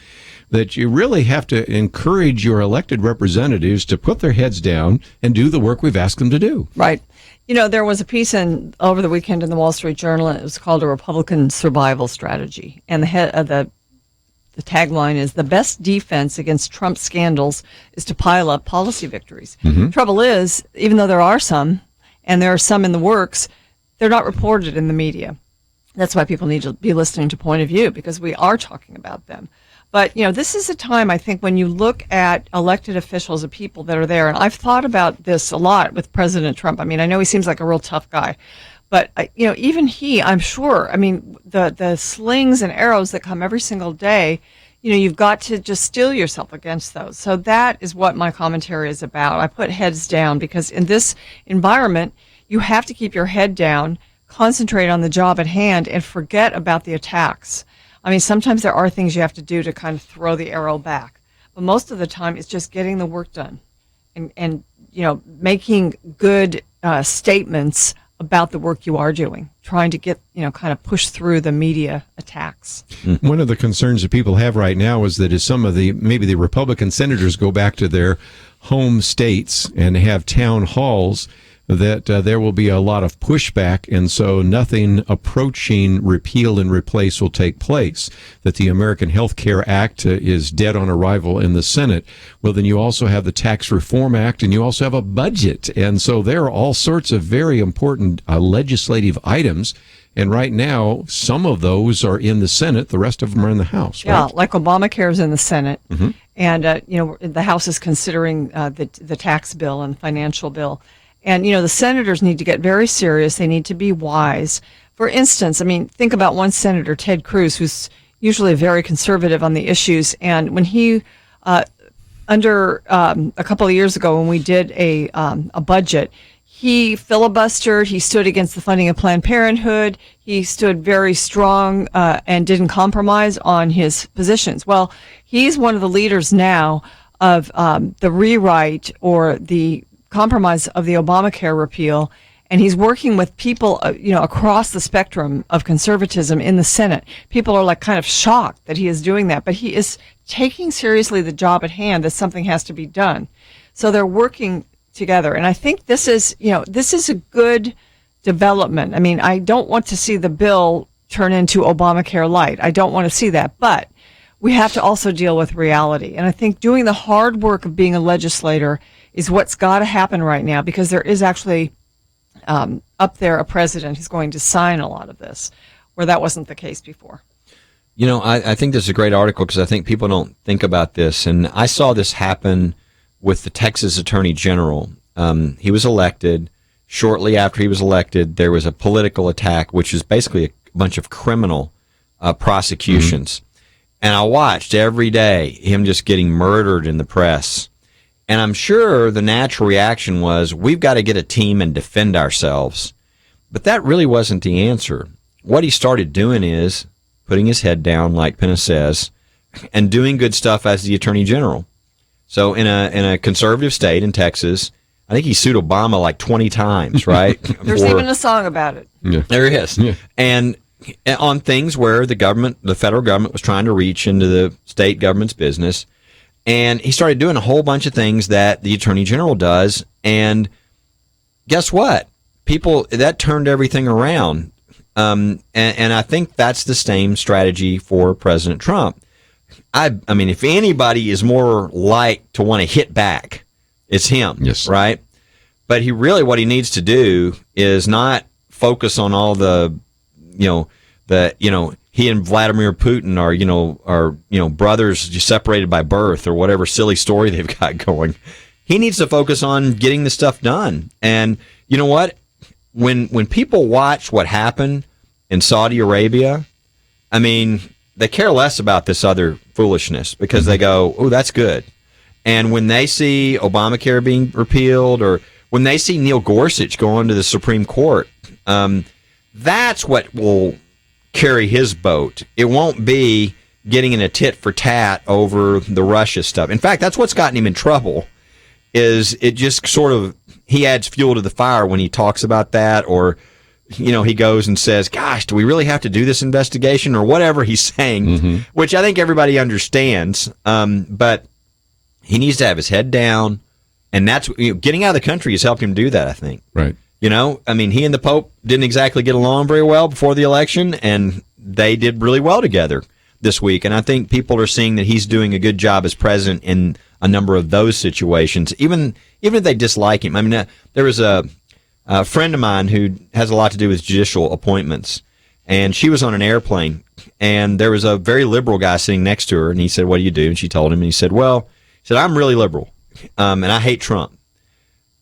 Speaker 1: that you really have to encourage your elected representatives to put their heads down and do the work we've asked them to do.
Speaker 2: Right. You know, there was a piece over the weekend in the Wall Street Journal. It was called "A Republican Survival Strategy," and the head of the tagline is, "The best defense against Trump scandals is to pile up policy victories." Trouble is, even though there are some, and there are some in the works, they're not reported in the media. That's why people need to be listening to Point of View, because we are talking about them. But, you know, this is a time, I think, when you look at elected officials, the people that are there, and I've thought about this a lot with President Trump. I mean, I know he seems like a real tough guy, but, you know, even he, I'm sure, I mean, the slings and arrows that come every single day, you know, you've got to just steel yourself against those. So that is what my commentary is about. I put heads down because in this environment, you have to keep your head down, concentrate on the job at hand, and forget about the attacks. I mean, sometimes there are things you have to do to kind of throw the arrow back, but most of the time it's just getting the work done and you know, making good statements about the work you are doing, trying to get, you know, kind of push through the media attacks.
Speaker 1: One of the concerns that people have right now is that as some of maybe the Republican senators go back to their home states and have town halls, that there will be a lot of pushback, and so nothing approaching repeal and replace will take place, that the American Health Care Act is dead on arrival in the Senate. Well, then you also have the Tax Reform Act, and you also have a budget, and so there are all sorts of very important legislative items, and right now, some of those are in the Senate, the rest of them are in the House, right?
Speaker 2: Yeah, like Obamacare is in the Senate, and, you know, the House is considering the tax bill and financial bill. And, you know, the senators need to get very serious. They need to be wise. For instance, I mean, think about one senator, Ted Cruz, who's usually very conservative on the issues. And when he, a couple of years ago, when we did a budget, he filibustered. He stood against the funding of Planned Parenthood. He stood very strong and didn't compromise on his positions. Well, he's one of the leaders now of the rewrite or the compromise of the Obamacare repeal, and he's working with people, you know, across the spectrum of conservatism in the Senate. People are like kind of shocked that he is doing that, but he is taking seriously the job at hand, that something has to be done. So they're working together, and I think this is, you know, this is a good development. I mean, I don't want to see the bill turn into Obamacare light. I don't want to see that, but we have to also deal with reality. And I think doing the hard work of being a legislator is what's got to happen right now, because there is actually up there a president who's going to sign a lot of this, where that wasn't the case before.
Speaker 3: You know, I think this is a great article because I think people don't think about this. And I saw this happen with the Texas Attorney General. He was elected. Shortly after he was elected, there was a political attack, which is basically a bunch of criminal prosecutions. And I watched every day him just getting murdered in the press. And I'm sure the natural reaction was, we've got to get a team and defend ourselves. But that really wasn't the answer. What he started doing is putting his head down, like Penna says, and doing good stuff as the Attorney General. So in a conservative state in Texas, I think he sued Obama like 20 times, right?
Speaker 2: There's even a song about it.
Speaker 1: Yeah.
Speaker 3: There is. Yeah. And on things where the federal government was trying to reach into the state government's business. And he started doing a whole bunch of things that the Attorney General does. And guess what? That turned everything around. And I think that's the same strategy for President Trump. I mean, if anybody is more like to want to hit back, it's him.
Speaker 1: Yes.
Speaker 3: Right? But what he needs to do is not focus on all he and Vladimir Putin are brothers just separated by birth or whatever silly story they've got going. He needs to focus on getting the stuff done. And you know what? When people watch what happened in Saudi Arabia, I mean, they care less about this other foolishness because they go, oh, that's good. And when they see Obamacare being repealed or when they see Neil Gorsuch going to the Supreme Court, that's what will carry his boat. It won't be getting in a tit for tat over the Russia stuff. In fact, that's what's gotten him in trouble, is it just sort of, he adds fuel to the fire when he talks about that, or he goes and says, gosh, do we really have to do this investigation, or whatever he's saying, which I think everybody understands. But he needs to have his head down, and that's getting out of the country has helped him do that, I think.
Speaker 1: Right.
Speaker 3: He and the Pope didn't exactly get along very well before the election, and they did really well together this week. And I think people are seeing that he's doing a good job as president in a number of those situations, even if they dislike him. I mean, there was a friend of mine who has a lot to do with judicial appointments, and she was on an airplane, and there was a very liberal guy sitting next to her, and he said, "What do you do?" And she told him, and he said, "I'm really liberal, and I hate Trump,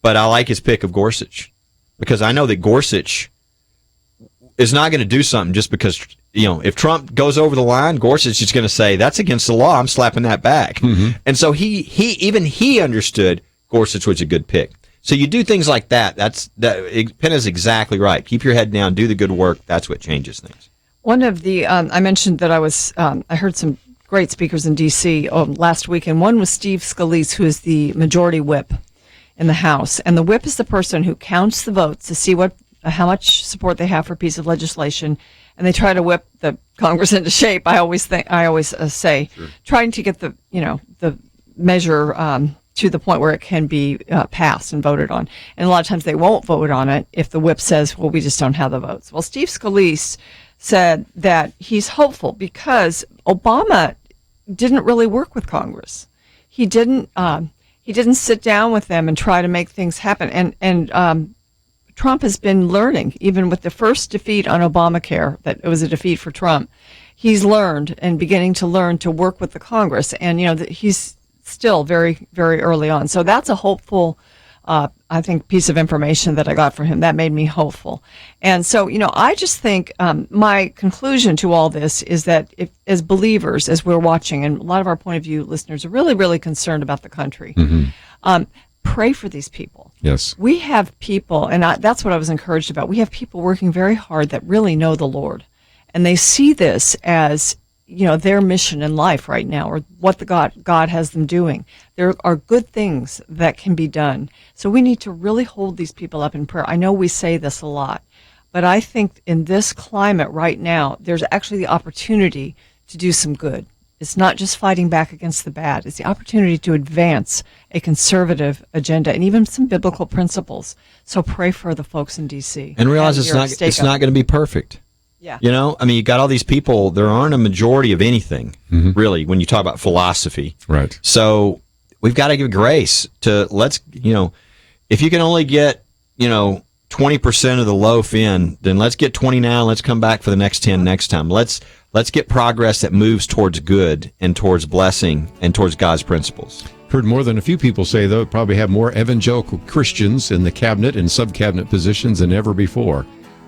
Speaker 3: but I like his pick of Gorsuch, because I know that Gorsuch is not going to do something just because, if Trump goes over the line, Gorsuch is going to say, that's against the law, I'm slapping that back." And so he understood Gorsuch was a good pick. So you do things like that. Penna's exactly right. Keep your head down, do the good work. That's what changes things.
Speaker 2: One of the, I mentioned that I heard some great speakers in D.C. Last week, and one was Steve Scalise, who is the majority whip in the House. And the whip is the person who counts the votes to see how much support they have for a piece of legislation, and they try to whip the Congress into shape. I always say, trying to get the measure to the point where it can be passed and voted on. And a lot of times they won't vote on it if the whip says, well, we just don't have the votes. Well, Steve Scalise said that he's hopeful because Obama didn't really work with Congress. He didn't sit down with them and try to make things happen. And Trump has been learning, even with the first defeat on Obamacare, that it was a defeat for Trump. He's learned and beginning to learn to work with the Congress. And, he's still very, very early on. So that's a hopeful, I think, piece of information that I got from him. That made me hopeful. And so, I just think my conclusion to all this is that if, as believers, as we're watching, and a lot of our point of view listeners are really, really concerned about the country, pray for these people.
Speaker 1: Yes.
Speaker 2: We have people, and that's what I was encouraged about. We have people working very hard that really know the Lord, and they see this as, their mission in life right now, or what the God has them doing. There are good things that can be done. So we need to really hold these people up in prayer. I know we say this a lot, but I think in this climate right now, there's actually the opportunity to do some good. It's not just fighting back against the bad. It's the opportunity to advance a conservative agenda and even some biblical principles. So pray for the folks in D.C.
Speaker 3: And realize it's not going to be perfect.
Speaker 2: Yeah.
Speaker 3: You got all these people. There aren't a majority of anything, really, when you talk about philosophy.
Speaker 1: Right.
Speaker 3: So we've got to give grace to if you can only get, 20% of the loaf in, then let's get 20 now. Let's come back for the next 10 next time. Let's get progress that moves towards good and towards blessing and towards God's principles.
Speaker 1: Heard more than a few people say, though, probably have more evangelical Christians in the cabinet and sub-cabinet positions than ever before.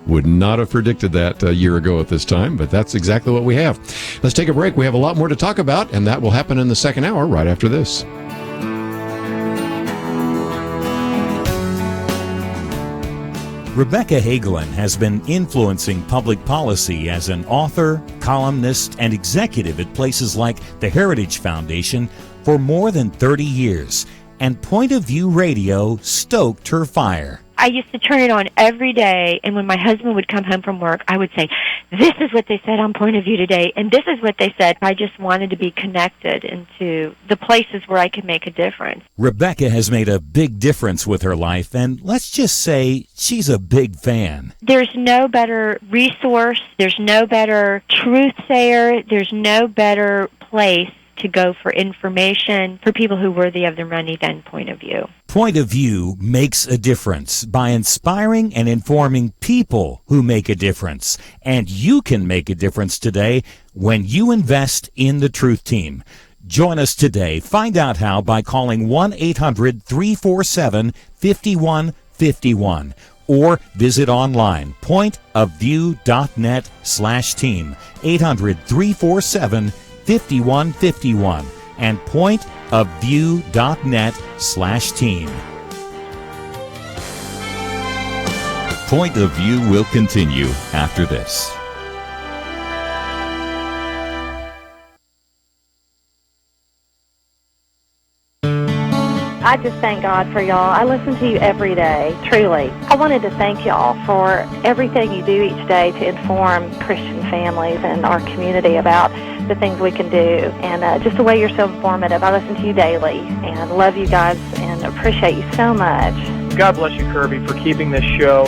Speaker 1: Would not have predicted that a year ago at this time, but that's exactly what we have. Let's take a break. We have a lot more to talk about, and that will happen in the second hour right after this.
Speaker 6: Rebecca Hagelin has been influencing public policy as an author, columnist, and executive at places like the Heritage Foundation for more than 30 years, and Point of View Radio stoked her fire.
Speaker 7: I used to turn it on every day, and when my husband would come home from work, I would say, this is what they said on Point of View today, and this is what they said. I just wanted to be connected into the places where I could make a difference.
Speaker 6: Rebecca has made a big difference with her life, and let's just say she's a big fan.
Speaker 7: There's no better resource, there's no better truth sayer, there's no better place to go for information for people who are worthy of their money than Point of View.
Speaker 6: Point of View makes a difference by inspiring and informing people who make a difference. And you can make a difference today when you invest in the Truth Team. Join us today. Find out how by calling 1-800-347-5151 or visit online pointofview.net/team 800-347-5151 and pointofview.net/team.
Speaker 5: Point of View will continue after this.
Speaker 8: I just thank God for y'all. I listen to you every day, truly. I wanted to thank y'all for everything you do each day to inform Christian families and our community about the things we can do, and just the way you're so informative. I listen to you daily and love you guys and appreciate you so much.
Speaker 9: God bless you, Kerby, for keeping this show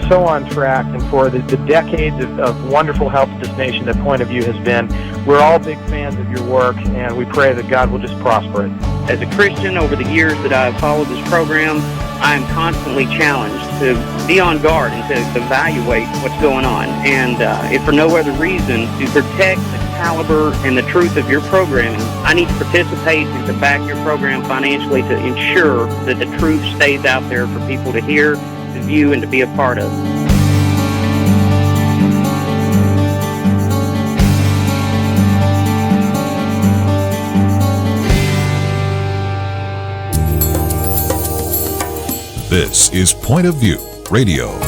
Speaker 9: so on track and for the decades of wonderful help to this nation that Point of View has been. We're all big fans of your work, and we pray that God will just prosper it.
Speaker 10: As a Christian, over the years that I've followed this program, I am constantly challenged to be on guard and to evaluate what's going on. And if for no other reason, to protect the caliber and the truth of your programming, I need to participate and to back your program financially to ensure that the truth stays out there for people to hear, to view, and to be a part of.
Speaker 5: This is Point of View Radio.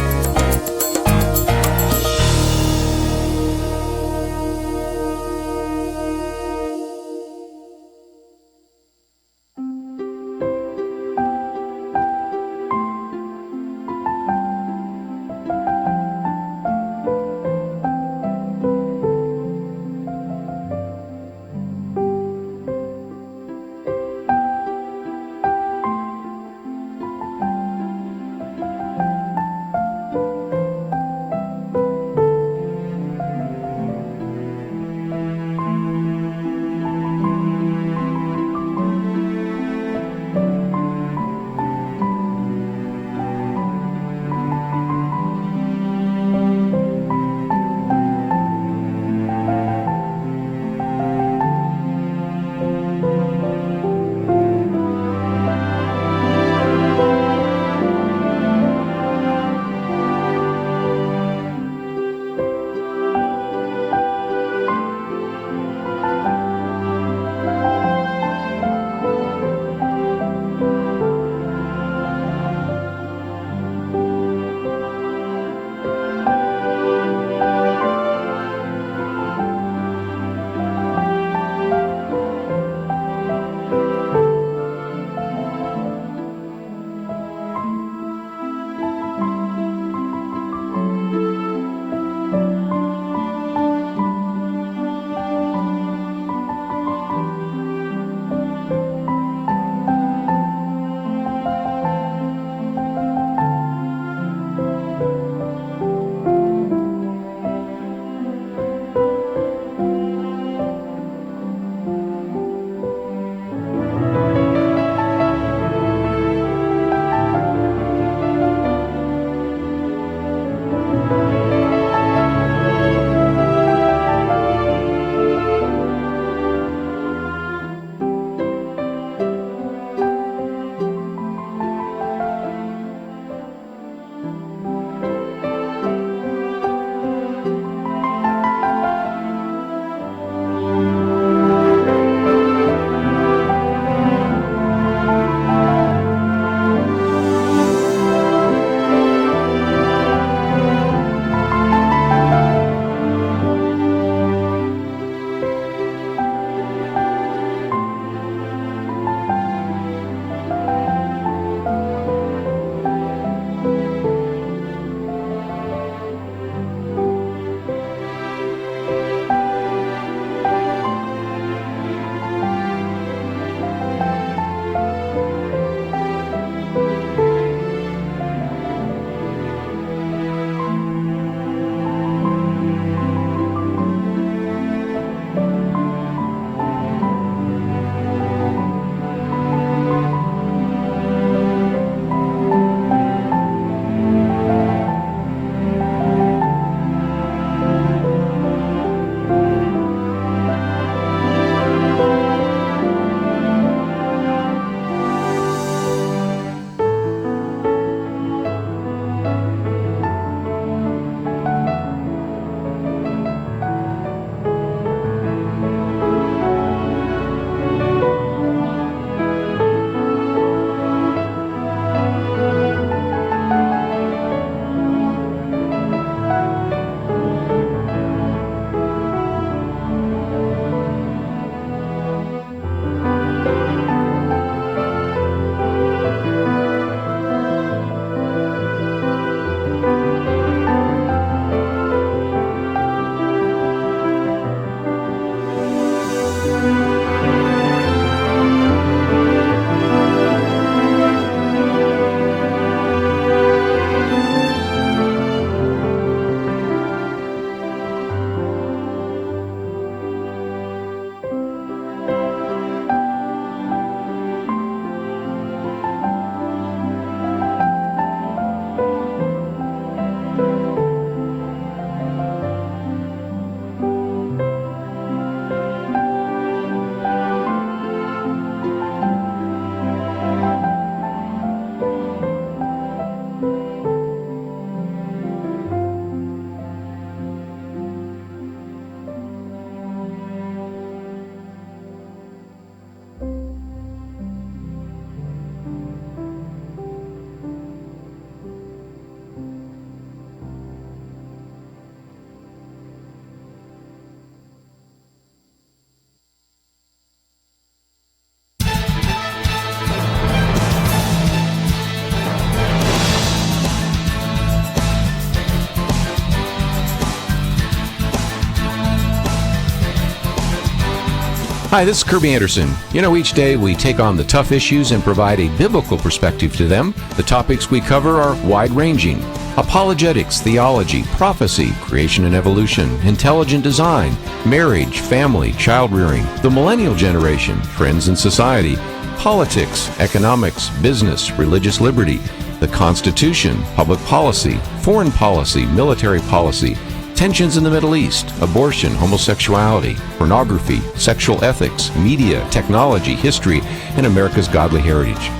Speaker 1: Hi, this is Kerby Anderson. Each day we take on the tough issues and provide a biblical perspective to them. The topics we cover are wide-ranging. Apologetics, theology, prophecy, creation and evolution, intelligent design, marriage, family, child-rearing, the millennial generation, trends in society, politics, economics, business, religious liberty, the Constitution, public policy, foreign policy, military policy, tensions in the Middle East, abortion, homosexuality, pornography, sexual ethics, media, technology, history, and America's godly heritage.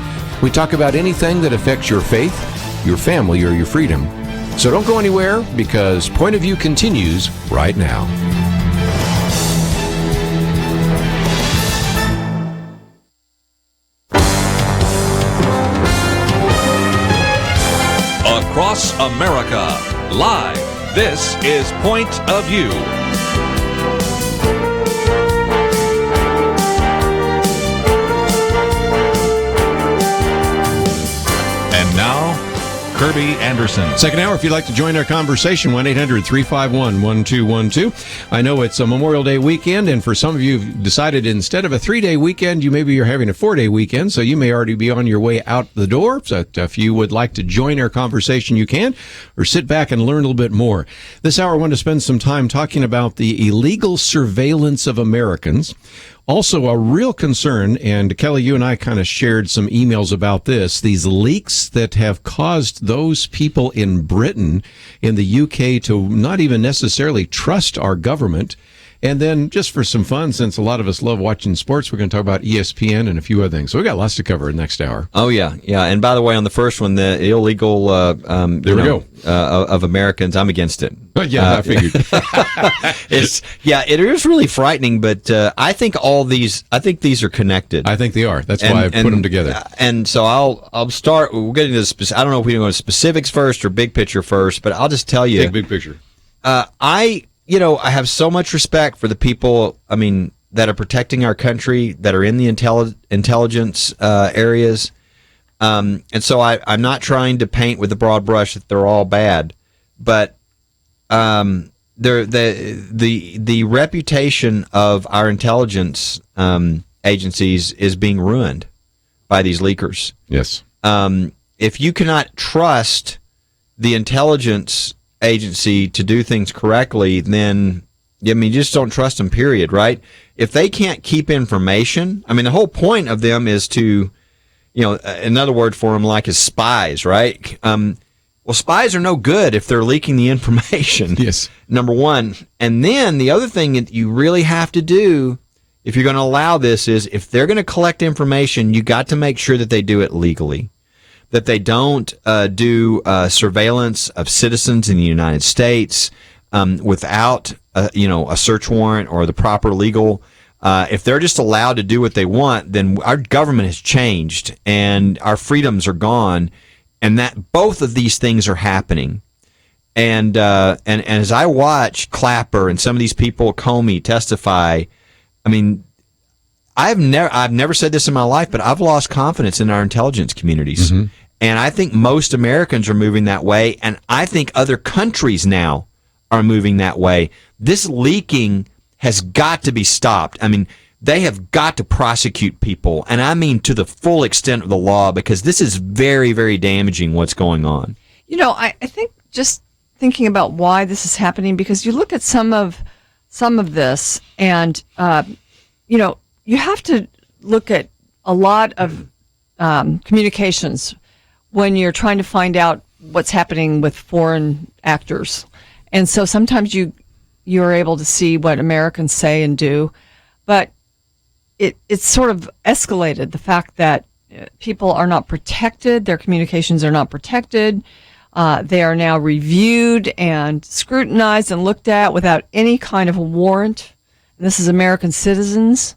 Speaker 1: We talk about anything that affects your faith, your family, or your freedom. So don't go anywhere, because Point of View continues right now.
Speaker 5: Across America, live. This is Point of View. And now, Kerby Anderson.
Speaker 1: Second hour, if you'd like to join our conversation, 1-800-351-1212. I know it's a Memorial Day weekend, and for some of you who've decided instead of a 3-day weekend, you're having a 4-day weekend, so you may already be on your way out the door. So if you would like to join our conversation, you can, or sit back and learn a little bit more. This hour, I want to spend some time talking about the illegal surveillance of Americans. Also, a real concern, and Kelly, you and I kind of shared some emails about this, these leaks that have caused those people in Britain, in the UK, to not even necessarily trust our government. And then, just for some fun, since a lot of us love watching sports, we're going to talk about ESPN and a few other things. So we got lots to cover in the next hour.
Speaker 3: Oh, yeah. Yeah. And by the way, on the first one, the illegal of Americans, I'm against it.
Speaker 1: Yeah, I figured.
Speaker 3: It is really frightening, but I think these are connected.
Speaker 1: I think they are. That's why I put them together.
Speaker 3: And so I'll start. We'll get into the I don't know if we go to specifics first or big picture first, but I'll just tell you.
Speaker 1: Big picture.
Speaker 3: I have so much respect for the people, that are protecting our country, that are in the intelligence areas. And so I'm not trying to paint with a broad brush that they're all bad, but the reputation of our intelligence agencies is being ruined by these leakers.
Speaker 1: Yes.
Speaker 3: If you cannot trust the intelligence agency to do things correctly, then you just don't trust them, period, right? If they can't keep information, the whole point of them is to, another word for them is spies, right? Well, spies are no good if they're leaking the information.
Speaker 1: Yes.
Speaker 3: Number one. And then the other thing that you really have to do, if you're going to allow this, is if they're going to collect information, you got to make sure that they do it legally. That they don't do surveillance of citizens in the United States without a search warrant or the proper legal. If they're just allowed to do what they want, then our government has changed and our freedoms are gone, and that both of these things are happening. And as I watch Clapper and some of these people, Comey, testify, I've never said this in my life, but I've lost confidence in our intelligence communities. Mm-hmm. And I think most Americans are moving that way, and I think other countries now are moving that way. This leaking has got to be stopped. They have got to prosecute people, and to the full extent of the law, because this is very, very damaging what's going on.
Speaker 2: I think just thinking about why this is happening, because you look at some of this, and you have to look at a lot of communications when you're trying to find out what's happening with foreign actors. And so sometimes you're able to see what Americans say and do, but it's sort of escalated, the fact that people are not protected, their communications are not protected, they are now reviewed and scrutinized and looked at without any kind of a warrant. And this is American citizens.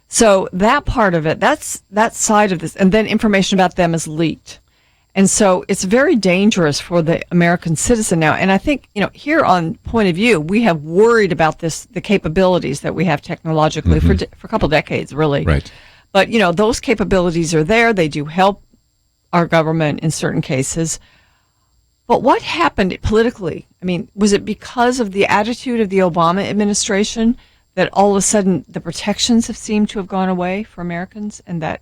Speaker 2: So that part of it, that side of this, and then information about them is leaked. And so it's very dangerous for the American citizen now. And I think, here on Point of View, we have worried about the capabilities that we have technologically for a couple decades, really.
Speaker 1: Right.
Speaker 2: But, those capabilities are there. They do help our government in certain cases. But what happened politically? Was it because of the attitude of the Obama administration that all of a sudden the protections have seemed to have gone away for Americans, and that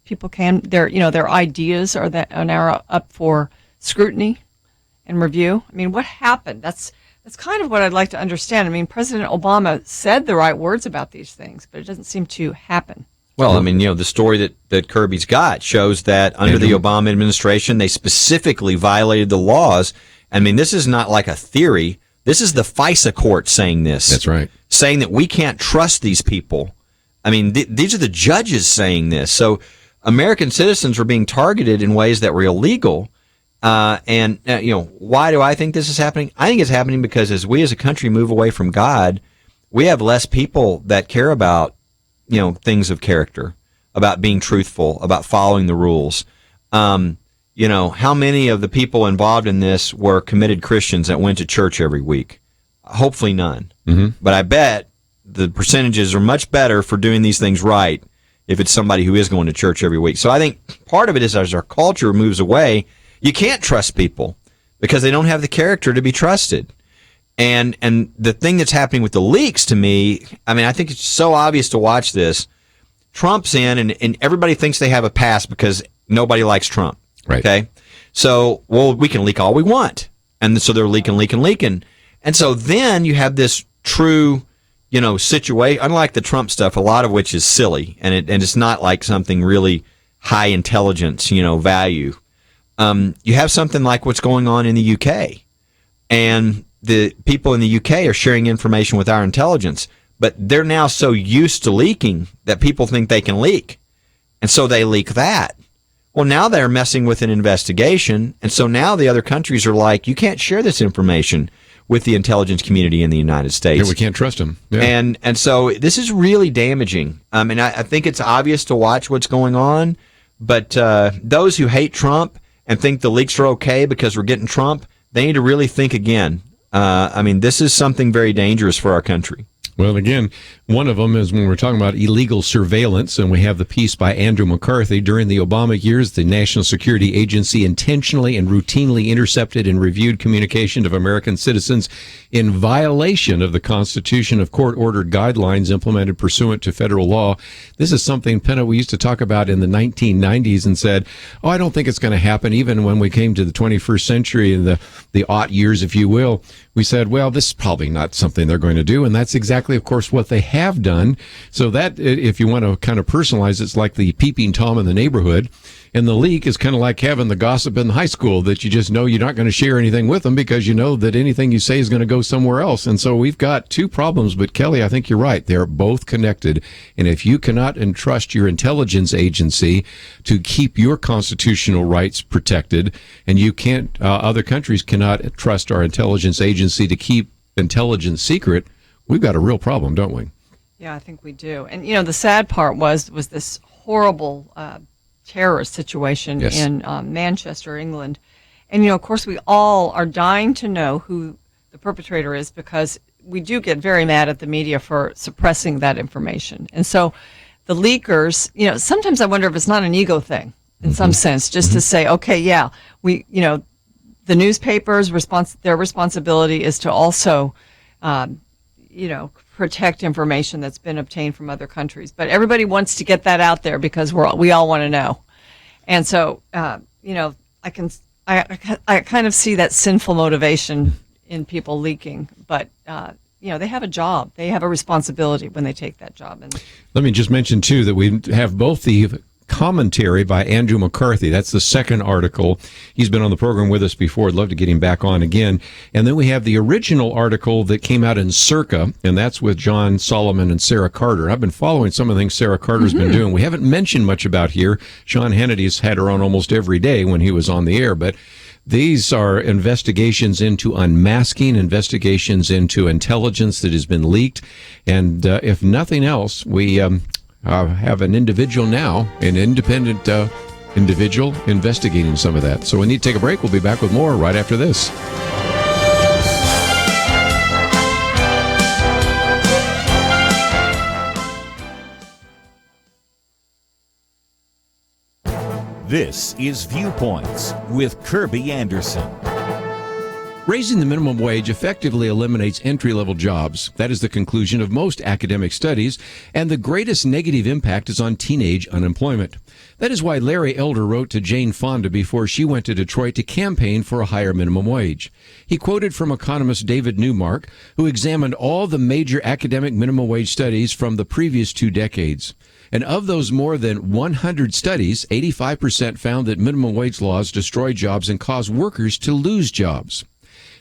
Speaker 2: people their ideas are now up for scrutiny and review. I mean, what happened? That's kind of what I'd like to understand. I mean, President Obama said the right words about these things, but it doesn't seem to happen.
Speaker 3: Well, I mean, the story that Kerby's got shows that under the Obama administration, they specifically violated the laws. I mean, this is not like a theory. This is the FISA court saying this.
Speaker 1: That's right.
Speaker 3: Saying that we can't trust these people. I mean, these are the judges saying this. So American citizens were being targeted in ways that were illegal. Why do I think this is happening? I think it's happening because as we as a country move away from God, we have less people that care about, things of character, about being truthful, about following the rules. How many of the people involved in this were committed Christians that went to church every week? Hopefully none. Mm-hmm. But I bet the percentages are much better for doing these things right if it's somebody who is going to church every week. So I think part of it is as our culture moves away, you can't trust people because they don't have the character to be trusted. And the thing that's happening with the leaks to me, I mean, I think it's so obvious to watch this. Trump's in and everybody thinks they have a pass because nobody likes Trump.
Speaker 1: Right.
Speaker 3: Okay. So, we can leak all we want. And so they're leaking. And so then you have this true, situation, unlike the Trump stuff, a lot of which is silly and it's not like something really high intelligence, value. You have something like what's going on in the UK, and the people in the UK are sharing information with our intelligence, but they're now so used to leaking that people think they can leak. And so they leak that. Well, now they're messing with an investigation, and so now the other countries are like, you can't share this information with the intelligence community in the United States.
Speaker 1: Yeah, we can't trust them. Yeah.
Speaker 3: And so this is really damaging. And I think it's obvious to watch what's going on, but those who hate Trump and think the leaks are okay because we're getting Trump, they need to really think again. This is something very dangerous for our country.
Speaker 1: Well, again, one of them is when we're talking about illegal surveillance, and we have the piece by Andrew McCarthy. During the Obama years, the National Security Agency intentionally and routinely intercepted and reviewed communication of American citizens in violation of the Constitution of court-ordered guidelines implemented pursuant to federal law. This is something, Penna, we used to talk about in the 1990s and said, I don't think it's going to happen. Even when we came to the 21st century and the aught years, if you will, we said, well, this is probably not something they're going to do. And that's exactly, of course, what they have done. So that, if you want to kind of personalize, it's like the peeping Tom in the neighborhood. And the leak is kind of like having the gossip in high school that you just know you're not going to share anything with them because you know that anything you say is going to go somewhere else. And so we've got two problems. But Kelly, I think you're right. They're both connected. And if you cannot entrust your intelligence agency to keep your constitutional rights protected, and you can't, other countries cannot trust our intelligence agency to keep intelligence secret, we've got a real problem, don't we?
Speaker 2: Yeah, I think we do. And, the sad part was this horrible terrorist situation in Manchester, England. And, of course, we all are dying to know who the perpetrator is because we do get very mad at the media for suppressing that information. And so the leakers, sometimes I wonder if it's not an ego thing in some sense, just to say, okay, yeah, we, the newspapers' their responsibility is to also, protect information that's been obtained from other countries. But everybody wants to get that out there because we all want to know. And so, I kind of see that sinful motivation in people leaking. But, they have a job. They have a responsibility when they take that job. And
Speaker 1: let me just mention, too, that we have both the commentary by Andrew McCarthy. That's the second article. He's been on the program with us before. I'd love to get him back on again. And then we have the original article that came out in Circa, and that's with John Solomon and Sarah Carter. I've been following some of the things Sarah Carter's been doing. We haven't mentioned much about here. Sean Hannity's had her on almost every day when he was on the air, but these are investigations into unmasking, investigations into intelligence that has been leaked. And if nothing else, we have an individual now, an independent individual investigating some of that. So we need to take a break. We'll be back with more right after this.
Speaker 6: This is Viewpoints with Kerby Anderson.
Speaker 1: Raising the minimum wage effectively eliminates entry-level jobs. That is the conclusion of most academic studies, and the greatest negative impact is on teenage unemployment. That is why Larry Elder wrote to Jane Fonda before she went to Detroit to campaign for a higher minimum wage. He quoted from economist David Newmark, who examined all the major academic minimum wage studies from the previous 2 decades. And of those more than 100 studies, 85% found that minimum wage laws destroy jobs and cause workers to lose jobs.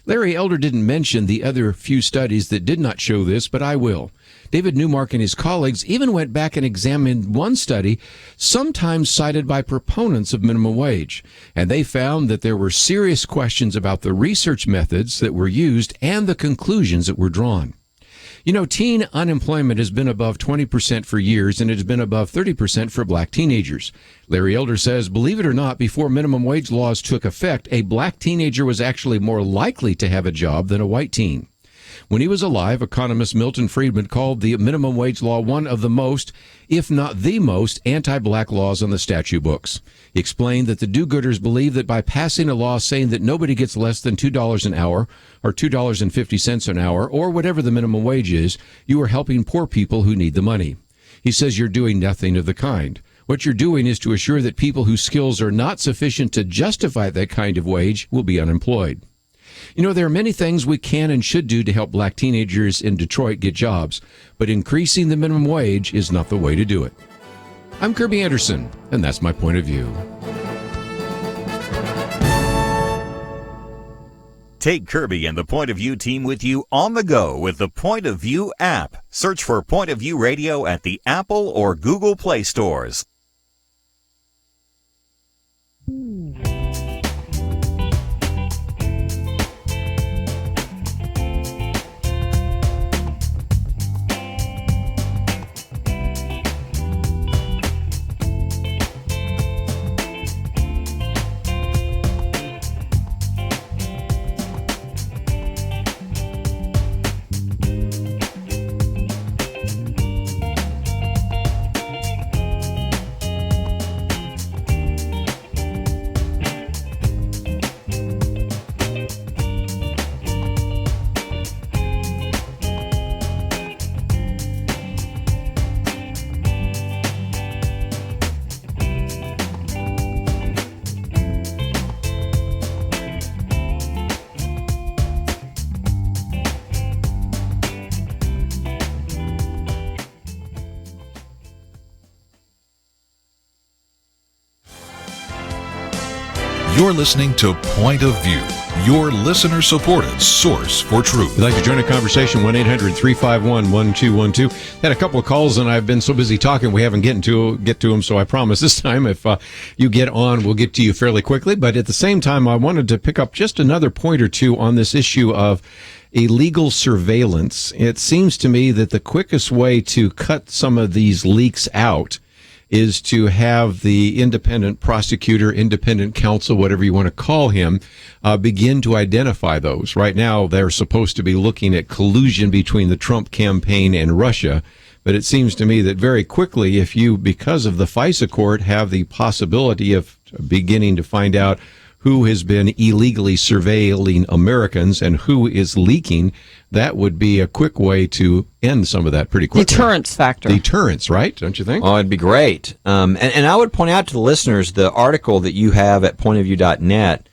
Speaker 1: Larry Elder didn't mention the other few studies that did not show this, but I will. David Newmark and his colleagues even went back and examined one study, sometimes cited by proponents of minimum wage, and they found that there were serious questions about the research methods that were used and the conclusions that were drawn. You know, teen unemployment has been above 20% for years, and it has been above 30% for black teenagers. Larry Elder says, believe it or not, before minimum wage laws took effect, a black teenager was actually more likely to have a job than a white teen. When he was alive, economist Milton Friedman called the minimum wage law one of the most, if not the most, anti-black laws on the statute books. He explained that the do-gooders believe that by passing a law saying that nobody gets less than $2 an hour or $2.50 an hour or whatever the minimum wage is, you are helping poor people who need the money. He says you're doing nothing of the kind. What you're doing is to assure that people whose skills are not sufficient to justify that kind of wage will be unemployed. You know, there are many things we can and should do to help black teenagers in Detroit get jobs, but increasing the minimum wage is not the way to do it. I'm Kerby Anderson, and that's my point of view.
Speaker 4: Take Kerby and the Point of View team with you on the go with the Point of View app. Search for Point of View Radio at the Apple or Google Play stores.
Speaker 5: You're listening to Point of View, your listener-supported source for truth.
Speaker 1: If you'd like to join a conversation, 1-800-351-1212. Had a couple of calls, and I've been so busy talking, we haven't get to them, so I promise this time if you get on, we'll get to you fairly quickly. But at the same time, I wanted to pick up just another point or two on this issue of illegal surveillance. It seems to me that the quickest way to cut some of these leaks out is to have the independent prosecutor, independent counsel, whatever you want to call him, begin to identify those. Right now, they're supposed to be looking at collusion between the Trump campaign and Russia. But it seems to me that very quickly, if you, because of the FISA court, have the possibility of beginning to find out who has been illegally surveilling Americans and who is leaking, that would be a quick way to end some of that pretty quickly.
Speaker 2: Deterrence factor.
Speaker 1: Deterrence, right? Don't you think?
Speaker 3: Oh, it'd be great. And I would point out to the listeners the article that you have at pointofview.net.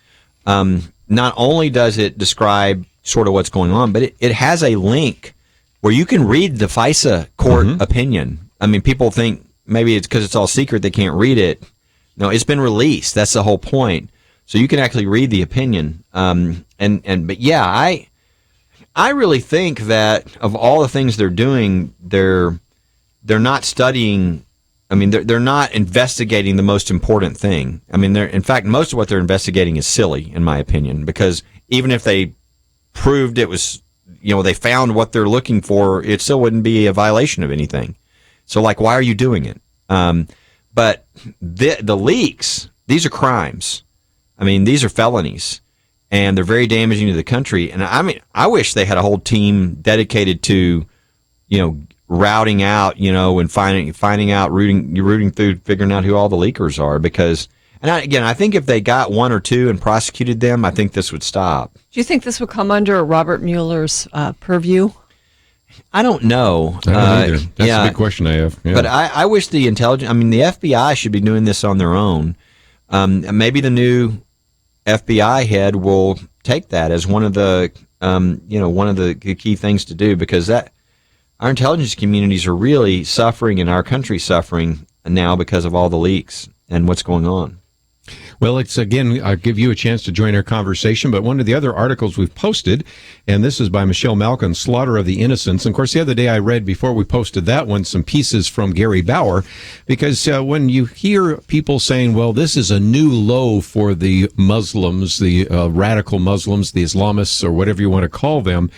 Speaker 3: Not only does it describe sort of what's going on, but it has a link where you can read the FISA court opinion. I mean, people think maybe it's because it's all secret they can't read it. No, it's been released. That's the whole point. So you can actually read the opinion. But yeah, I really think that of all the things they're doing, they're not studying. I mean, they're not investigating the most important thing. I mean, in fact, most of what they're investigating is silly, in my opinion, because even if they proved it was, they found what they're looking for, it still wouldn't be a violation of anything. So, like, why are you doing it? But the leaks, these are crimes. I mean, these are felonies, and they're very damaging to the country. And I mean, I wish they had a whole team dedicated to, routing out, and finding out, rooting through, figuring out who all the leakers are. Because And I think if they got one or two and prosecuted them, I think this would stop.
Speaker 2: Do you think this would come under Robert Mueller's purview?
Speaker 3: I don't know.
Speaker 1: I don't either. That's a big question I have. Yeah.
Speaker 3: But I wish the FBI should be doing this on their own. Maybe the new FBI head will take that as one of the key things to do, because that our intelligence communities are really suffering, and our country's suffering now because of all the leaks and what's going on.
Speaker 1: Well, it's again, I'll give you a chance to join our conversation, but one of the other articles we've posted, and this is by Michelle Malkin, Slaughter of the Innocents. And of course, the other day I read, before we posted that one, some pieces from Gary Bauer, because when you hear people saying, well, this is a new low for the Muslims, the radical Muslims, the Islamists, or whatever you want to call them,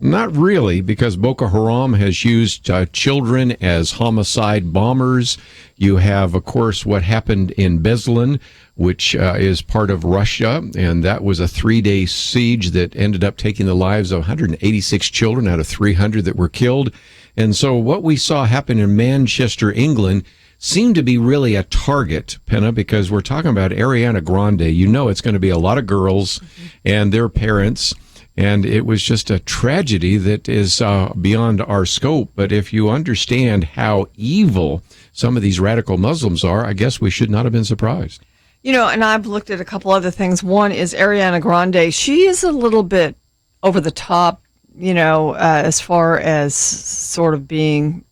Speaker 1: not really, because Boko Haram has used children as homicide bombers. You have, of course, what happened in Beslan, which is part of Russia, and that was a 3-day siege that ended up taking the lives of 186 children out of 300 that were killed. And so what we saw happen in Manchester, England, seemed to be really a target, Penna, because we're talking about Ariana Grande. You know it's going to be a lot of girls and their parents. And it was just a tragedy that is beyond our scope. But if you understand how evil some of these radical Muslims are, I guess we should not have been surprised.
Speaker 2: You know, and I've looked at a couple other things. One is Ariana Grande. She is a little bit over the top, as far as sort of being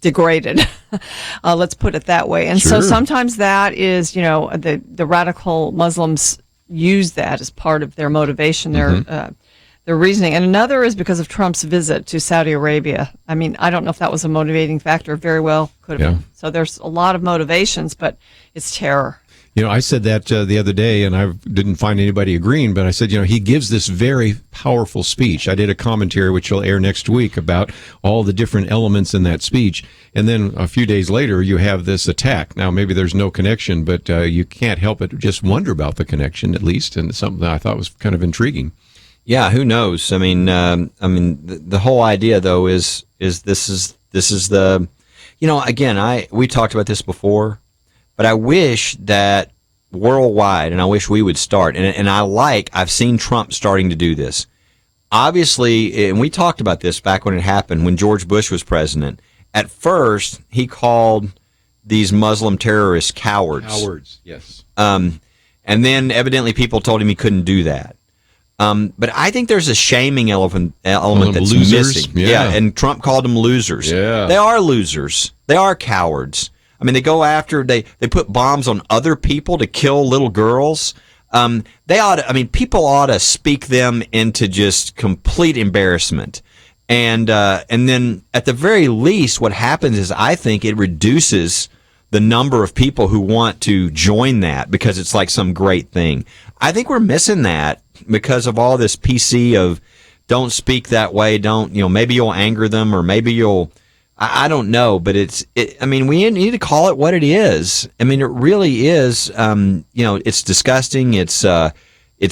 Speaker 2: degraded. Let's put it that way. And so sometimes that is, the radical Muslims use that as part of their motivation, their reasoning. And another is because of Trump's visit to Saudi Arabia. I mean, I don't know if that was a motivating factor. Very well could have been. So there's a lot of motivations, but it's terror.
Speaker 1: I said that the other day, and I didn't find anybody agreeing, but I said, he gives this very powerful speech. I did a commentary, which will air next week, about all the different elements in that speech. And then a few days later, you have this attack. Now, maybe there's no connection, but you can't help but just wonder about the connection, at least, and something that I thought was kind of intriguing.
Speaker 3: Yeah, who knows? I mean, the whole idea, though, is this is the, again, we talked about this before. But I wish that worldwide, and I wish we would start, and I've seen Trump starting to do this. Obviously, and we talked about this back when it happened, when George Bush was president. At first, he called these Muslim terrorists cowards.
Speaker 1: Cowards, yes.
Speaker 3: And then evidently people told him he couldn't do that. But I think there's a shaming element that's missing. Yeah, and Trump called them losers.
Speaker 1: Yeah.
Speaker 3: They are losers. They are cowards. I mean, they go after, they put bombs on other people to kill little girls. People ought to speak them into just complete embarrassment. And then at the very least, what happens is I think it reduces the number of people who want to join that because it's like some great thing. I think we're missing that because of all this PC of don't speak that way. Don't, maybe you'll anger them, or maybe you'll, I don't know, but we need to call it what it is. I mean, it really is, it's disgusting. It's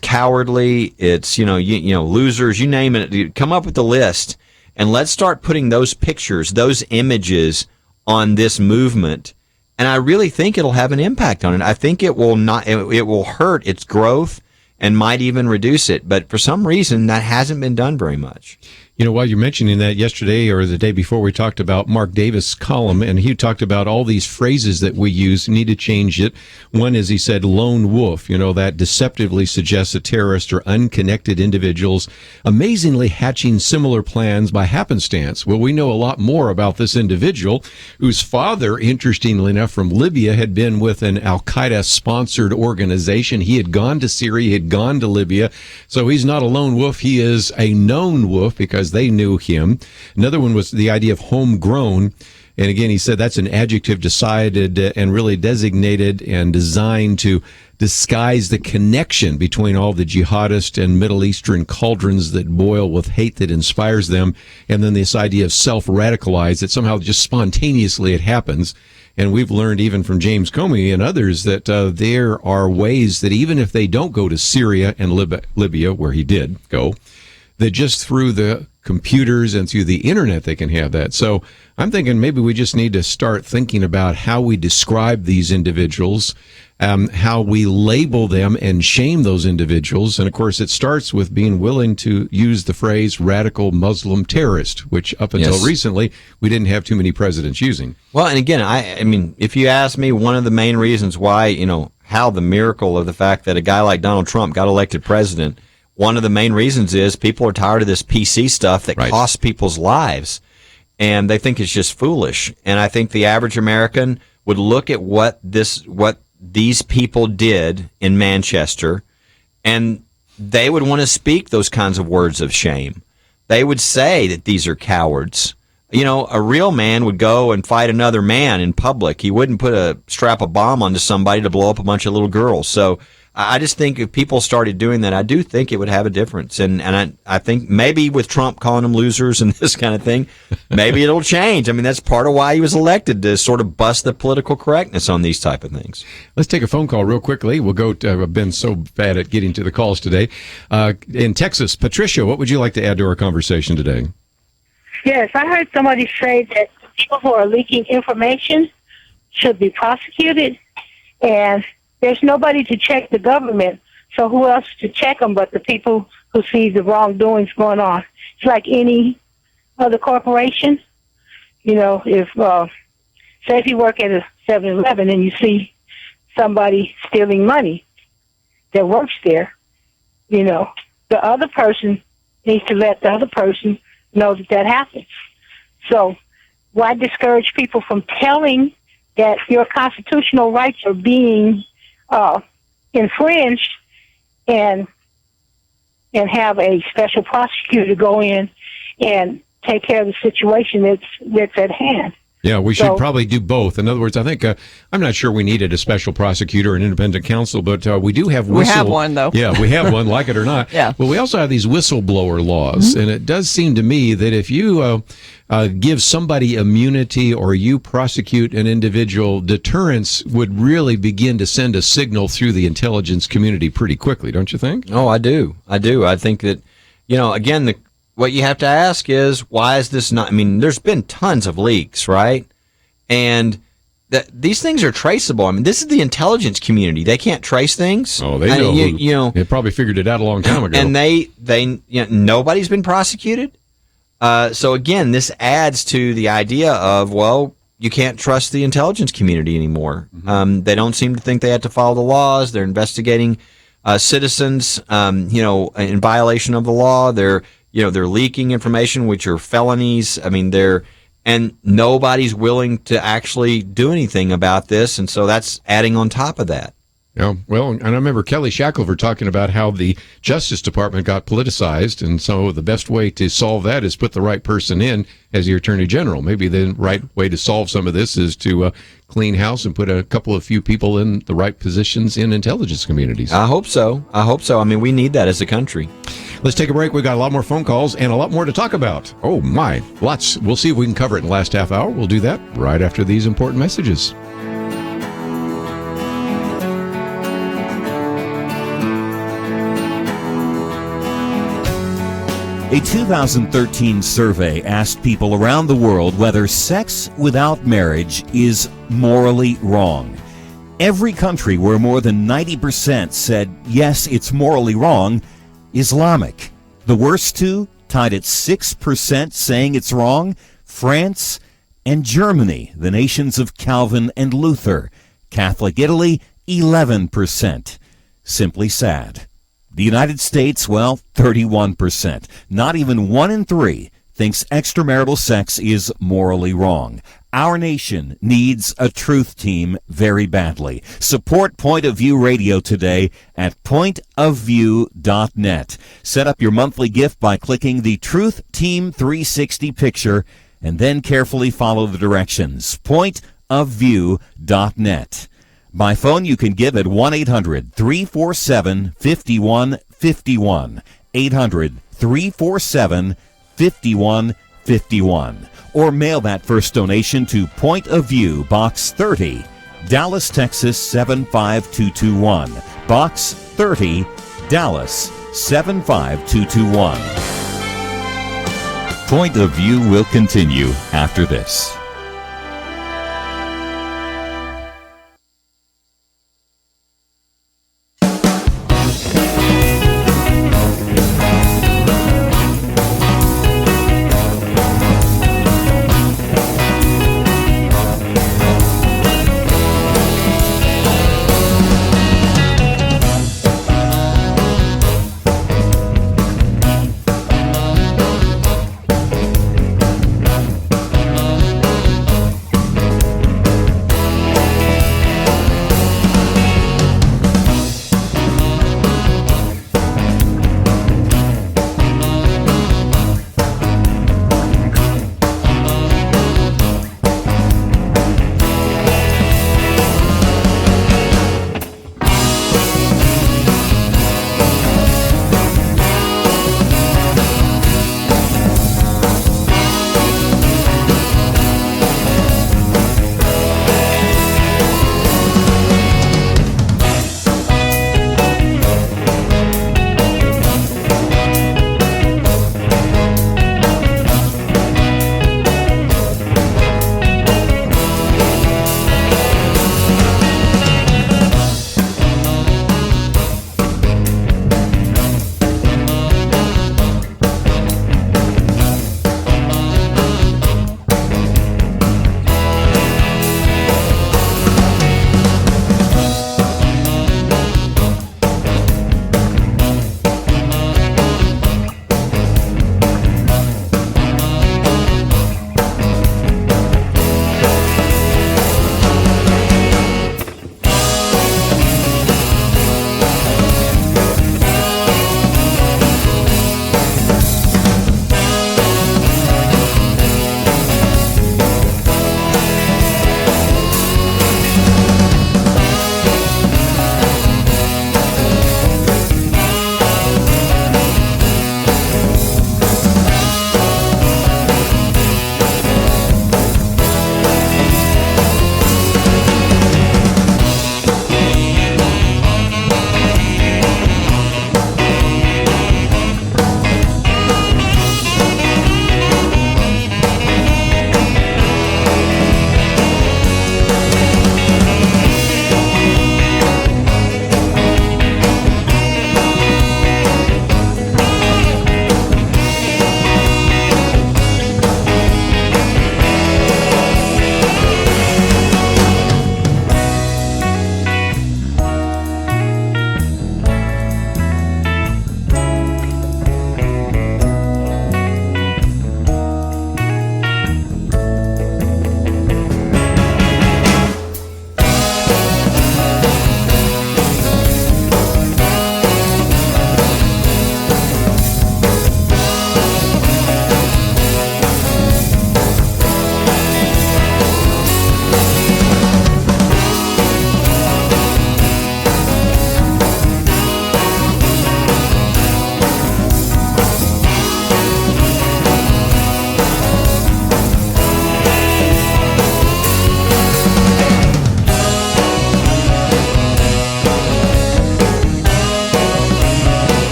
Speaker 3: cowardly. It's, losers, you name it. Come up with the list and let's start putting those pictures, those images on this movement. And I really think it'll have an impact on it. I think it will hurt its growth and might even reduce it. But for some reason, that hasn't been done very much.
Speaker 1: While you're mentioning that, yesterday or the day before, we talked about Mark Davis' column, and he talked about all these phrases that we use, need to change it. One is, he said, lone wolf, that deceptively suggests a terrorist or unconnected individuals amazingly hatching similar plans by happenstance. Well, we know a lot more about this individual, whose father, interestingly enough, from Libya, had been with an Al-Qaeda-sponsored organization. He had gone to Syria, he had gone to Libya, so he's not a lone wolf, he is a known wolf, because they knew him. Another one was the idea of homegrown. And again, he said that's an adjective decided and really designated and designed to disguise the connection between all the jihadist and Middle Eastern cauldrons that boil with hate that inspires them. And then this idea of self-radicalized, that somehow just spontaneously it happens. And we've learned even from James Comey and others that there are ways that even if they don't go to Syria and Libya, where he did go, that just through the computers and through the internet they can have that. So I'm thinking maybe we just need to start thinking about how we describe these individuals, how we label them and shame those individuals. And of course, it starts with being willing to use the phrase radical Muslim terrorist, which up until recently, we didn't have too many presidents using.
Speaker 3: Well, and again, I mean, if you ask me, one of the main reasons why, how the miracle of the fact that a guy like Donald Trump got elected president, one of the main reasons is people are tired of this PC stuff that costs people's lives, and they think it's just foolish. And I think the average American would look at what these people did in Manchester, and they would want to speak those kinds of words of shame. They would say that these are cowards. A real man would go and fight another man in public. He wouldn't strap a bomb onto somebody to blow up a bunch of little girls. So I just think if people started doing that, I do think it would have a difference. And I think maybe with Trump calling them losers and this kind of thing, maybe it'll change. I mean, that's part of why he was elected, to sort of bust the political correctness on these type of things.
Speaker 1: Let's take a phone call real quickly. We'll go to, I've been so bad at getting to the calls today. In Texas, Patricia, what would you like to add to our conversation today?
Speaker 11: Yes, I heard somebody say that people who are leaking information should be prosecuted, and there's nobody to check the government, so who else to check them but the people who see the wrongdoings going on? It's like any other corporation. If say if you work at a 7-Eleven and you see somebody stealing money that works there, the other person needs to let the other person know that happens. So why discourage people from telling that your constitutional rights are being infringed, and have a special prosecutor go in and take care of the situation that's at hand?
Speaker 1: Yeah, we should probably do both. In other words, I think I'm not sure we needed a special prosecutor or an independent counsel, but we do have
Speaker 2: We have one, though.
Speaker 1: Yeah, we have one, like it or not.
Speaker 2: Yeah.
Speaker 1: Well, we also have these whistleblower laws, and it does seem to me that if you give somebody immunity or you prosecute an individual, deterrence would really begin to send a signal through the intelligence community pretty quickly, don't you think?
Speaker 3: Oh, I do. I think that, again, what you have to ask is, why is this not? I mean, there's been tons of leaks, right? And these things are traceable. I mean, this is the intelligence community. They can't trace things.
Speaker 1: Oh, they know. They probably figured it out a long time ago.
Speaker 3: And nobody's been prosecuted. So again, this adds to the idea of, well, you can't trust the intelligence community anymore. They don't seem to think they have to follow the laws. They're investigating citizens, in violation of the law. They're leaking information, which are felonies. I mean, and nobody's willing to actually do anything about this, and so that's adding on top of that.
Speaker 1: Yeah, well, and I remember Kelly Shackelford talking about how the Justice Department got politicized, and so the best way to solve that is put the right person in as your Attorney General. Maybe the right way to solve some of this is to clean house and put a couple of few people in the right positions in intelligence communities.
Speaker 3: I hope so. I mean, we need that as a country.
Speaker 1: Let's take a break. We've got a lot more phone calls and a lot more to talk about. Oh, my, lots. We'll see if we can cover it in the last half hour. We'll do that right after these important messages.
Speaker 6: A 2013 survey asked people around the world whether sex without marriage is morally wrong. Every country where more than 90% said, yes, it's morally wrong, Islamic. The worst two, tied at 6% saying it's wrong, France and Germany, the nations of Calvin and Luther. Catholic Italy, 11%. Simply sad. The United States, well, 31%. Not even 1 in 3 thinks extramarital sex is morally wrong. Our nation needs a truth team very badly. Support Point of View Radio today at pointofview.net. Set up your monthly gift by clicking the Truth Team 360 picture and then carefully follow the directions. pointofview.net. By phone, you can give at 1-800-347-5151. 800-347-5151. Or mail that first donation to Point of View, Box 30, Dallas, Texas 75221. Box 30, Dallas 75221. Point of View will continue after this.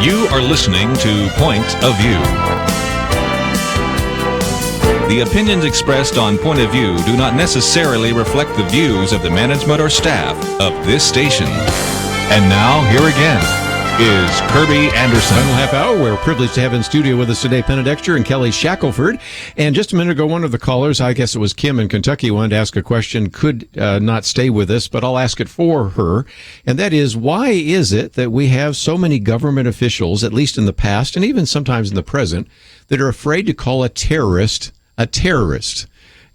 Speaker 5: You are listening to Point of View. The opinions expressed on Point of View do not necessarily reflect the views of the management or staff of this station. And now, here again is Kerby Anderson.
Speaker 1: Final half hour. We're privileged to have in studio with us today Penna, Dexter, and Kelly Shackelford. And just a minute ago, one of the callers, I guess it was Kim in Kentucky, wanted to ask a question, could not stay with us, but I'll ask it for her. And that is, why is it that we have so many government officials, at least in the past and even sometimes in the present, that are afraid to call a terrorist a terrorist?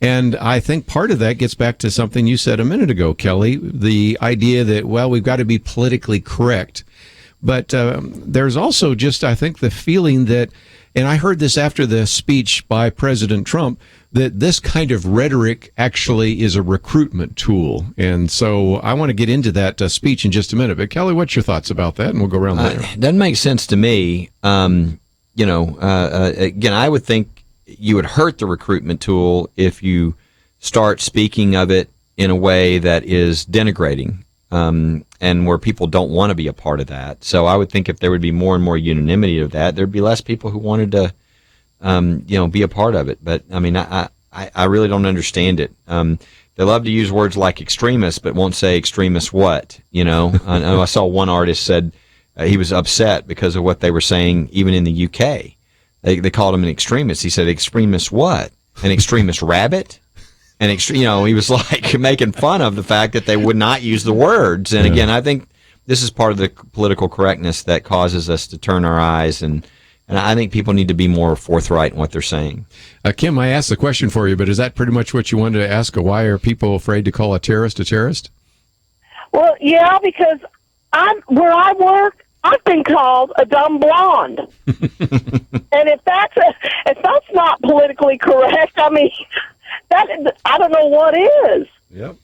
Speaker 1: And I think part of that gets back to something you said a minute ago, Kelly, the idea that, well, we've got to be politically correct. But there's also just, I think, the feeling that And I heard this after the speech by President Trump, that this kind of rhetoric actually is a recruitment tool. And so I want to get into that speech in just a minute. But Kelly, what's your thoughts about that? And we'll go around later.
Speaker 3: Doesn't make sense to me. Again, I would think you would hurt the recruitment tool if you start speaking of it in a way that is denigrating, and where people don't want to be a part of that. So I would think if there would be more and more unanimity of that, there'd be less people who wanted to, be a part of it. But I mean, I really don't understand it. They love to use words like extremist, but won't say extremist what, I saw one artist said he was upset because of what they were saying, even in the UK. They called him an extremist. He said, extremist what? An extremist rabbit? And he was like making fun of the fact that they would not use the words. And again, I think this is part of the political correctness that causes us to turn our eyes, and I think people need to be more forthright in what they're saying.
Speaker 1: Kim, I asked the question for you, but is that pretty much what you wanted to ask? Why are people afraid to call a terrorist a terrorist?
Speaker 11: Well, yeah, because where I work, I've been called a dumb blonde. And if that's not politically correct, I mean, I don't know what is.
Speaker 1: Yep.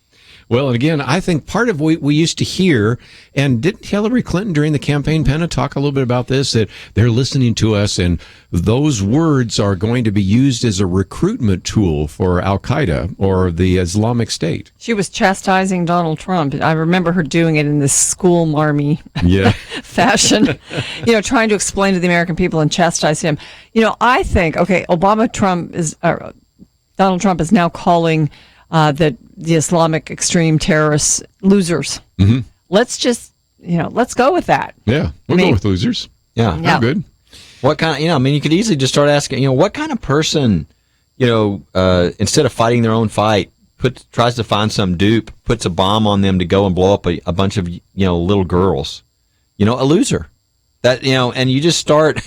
Speaker 1: Well, and again, I think part of what we used to hear, and didn't Hillary Clinton during the campaign, Penna, talk a little bit about this, that they're listening to us, and those words are going to be used as a recruitment tool for Al-Qaeda or the Islamic State.
Speaker 2: She was chastising Donald Trump. I remember her doing it in this school marmy fashion, trying to explain to the American people and chastise him. I think, Donald Trump is now calling the Islamic extreme terrorists losers. Mm-hmm. Let's just, let's go with that.
Speaker 1: Yeah, we'll go with losers.
Speaker 3: Yeah.
Speaker 1: We're good.
Speaker 3: What kind of, you could easily just start asking, what kind of person, instead of fighting their own fight, tries to find some dupe, puts a bomb on them to go and blow up a bunch of, little girls, a loser. That, and you just start,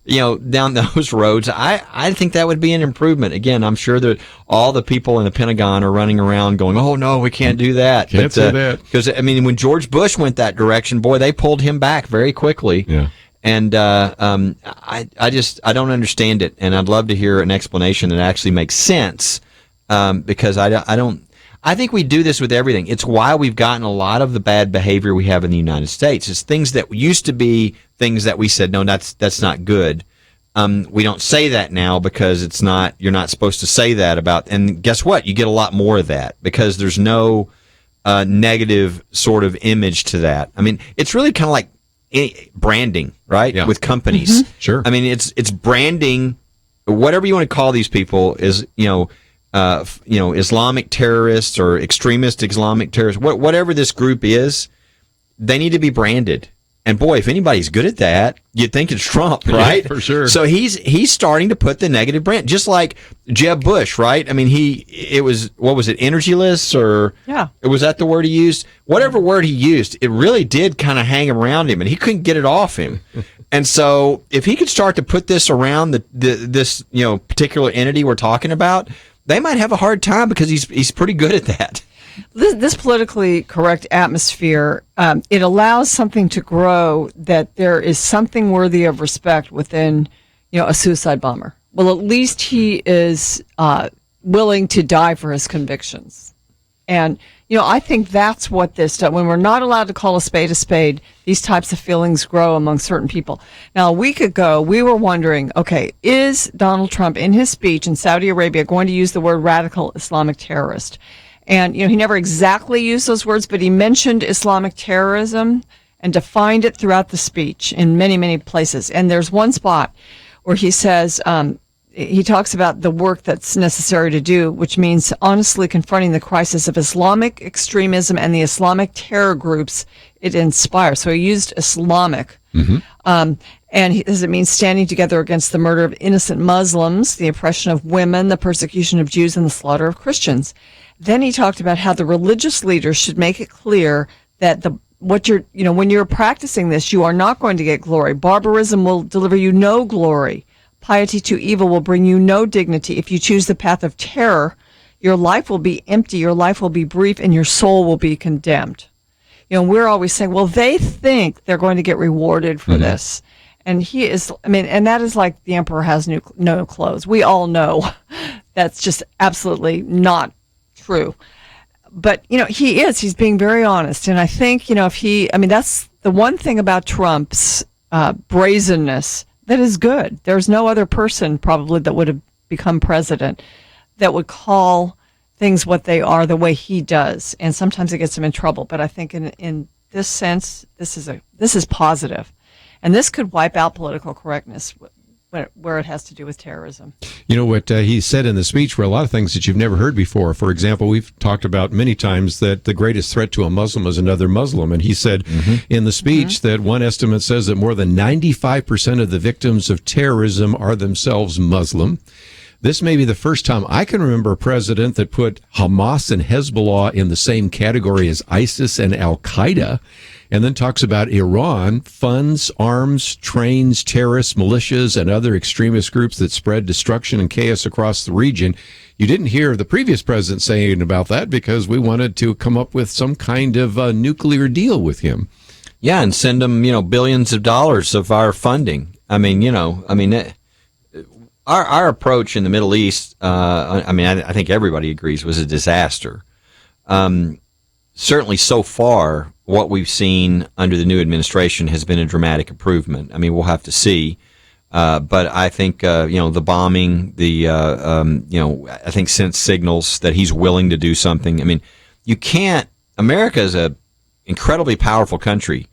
Speaker 3: down those roads. I think that would be an improvement. Again, I'm sure that all the people in the Pentagon are running around going, oh, no, we can't do that.
Speaker 1: Can't say that.
Speaker 3: Because, when George Bush went that direction, boy, they pulled him back very quickly.
Speaker 1: Yeah.
Speaker 3: And I don't understand it. And I'd love to hear an explanation that actually makes sense, because I think we do this with everything. It's why we've gotten a lot of the bad behavior we have in the United States. It's things that used to be things that we said, no, that's not good. We don't say that now because you're not supposed to say that about, and guess what? You get a lot more of that because there's no negative sort of image to that. It's really kind of like branding, right? Yeah. With companies.
Speaker 1: Mm-hmm. Sure.
Speaker 3: It's branding, whatever you want to call these people is, Islamic terrorists or extremist Islamic terrorists, whatever this group is, they need to be branded. And boy, if anybody's good at that, you'd think it's Trump, right?
Speaker 1: Yeah, for sure.
Speaker 3: So he's starting to put the negative brand, just like Jeb Bush, right? It was energyless, or was that the word he used? Whatever word he used, it really did kind of hang around him, and he couldn't get it off him. And so if he could start to put this around this particular entity we're talking about, they might have a hard time because he's pretty good at that.
Speaker 2: This politically correct atmosphere, it allows something to grow, that there is something worthy of respect within, a suicide bomber. Well, at least he is willing to die for his convictions. And, I think that's what this does. When we're not allowed to call a spade, these types of feelings grow among certain people. Now, a week ago, we were wondering, okay, is Donald Trump in his speech in Saudi Arabia going to use the word radical Islamic terrorist? And, he never exactly used those words, but he mentioned Islamic terrorism and defined it throughout the speech in many, many places. And there's one spot where he says, he talks about the work that's necessary to do, which means honestly confronting the crisis of Islamic extremism and the Islamic terror groups it inspires. So he used Islamic. Mm-hmm. And does it mean standing together against the murder of innocent Muslims, the oppression of women, the persecution of Jews, and the slaughter of Christians? Then he talked about how the religious leaders should make it clear that when you're practicing this, you are not going to get glory. Barbarism will deliver you no glory. Piety to evil will bring you no dignity. If you choose the path of terror, your life will be empty, your life will be brief, and your soul will be condemned. We're always saying, well, they think they're going to get rewarded for this. And he is, I mean, and that is like the emperor has no clothes. We all know that's just absolutely not true. But, he's being very honest. And I think, that's the one thing about Trump's brazenness that is good. There's no other person probably that would have become president that would call things what they are the way he does. And sometimes it gets him in trouble. But I think in this sense, this is positive. And this could wipe out political correctness where it has to do with terrorism. You know
Speaker 1: what he said in the speech were a lot of things that you've never heard before. For example, we've talked about many times that the greatest threat to a Muslim is another Muslim. And he said in the speech that one estimate says that more than 95% of the victims of terrorism are themselves Muslim. This may be the first time I can remember a president that put Hamas and Hezbollah in the same category as ISIS and Al-Qaeda, and then talks about Iran funds, arms, trains terrorists, militias, and other extremist groups that spread destruction and chaos across the region. You didn't hear the previous president saying about that because we wanted to come up with some kind of nuclear deal with him.
Speaker 3: Yeah, and send him, billions of dollars of our funding. Our approach in the Middle East, I think everybody agrees, was a disaster. Certainly so far, what we've seen under the new administration has been a dramatic improvement. I mean, we'll have to see. But I think, the bombing, I think sent signals that he's willing to do something. I mean, America is a incredibly powerful country,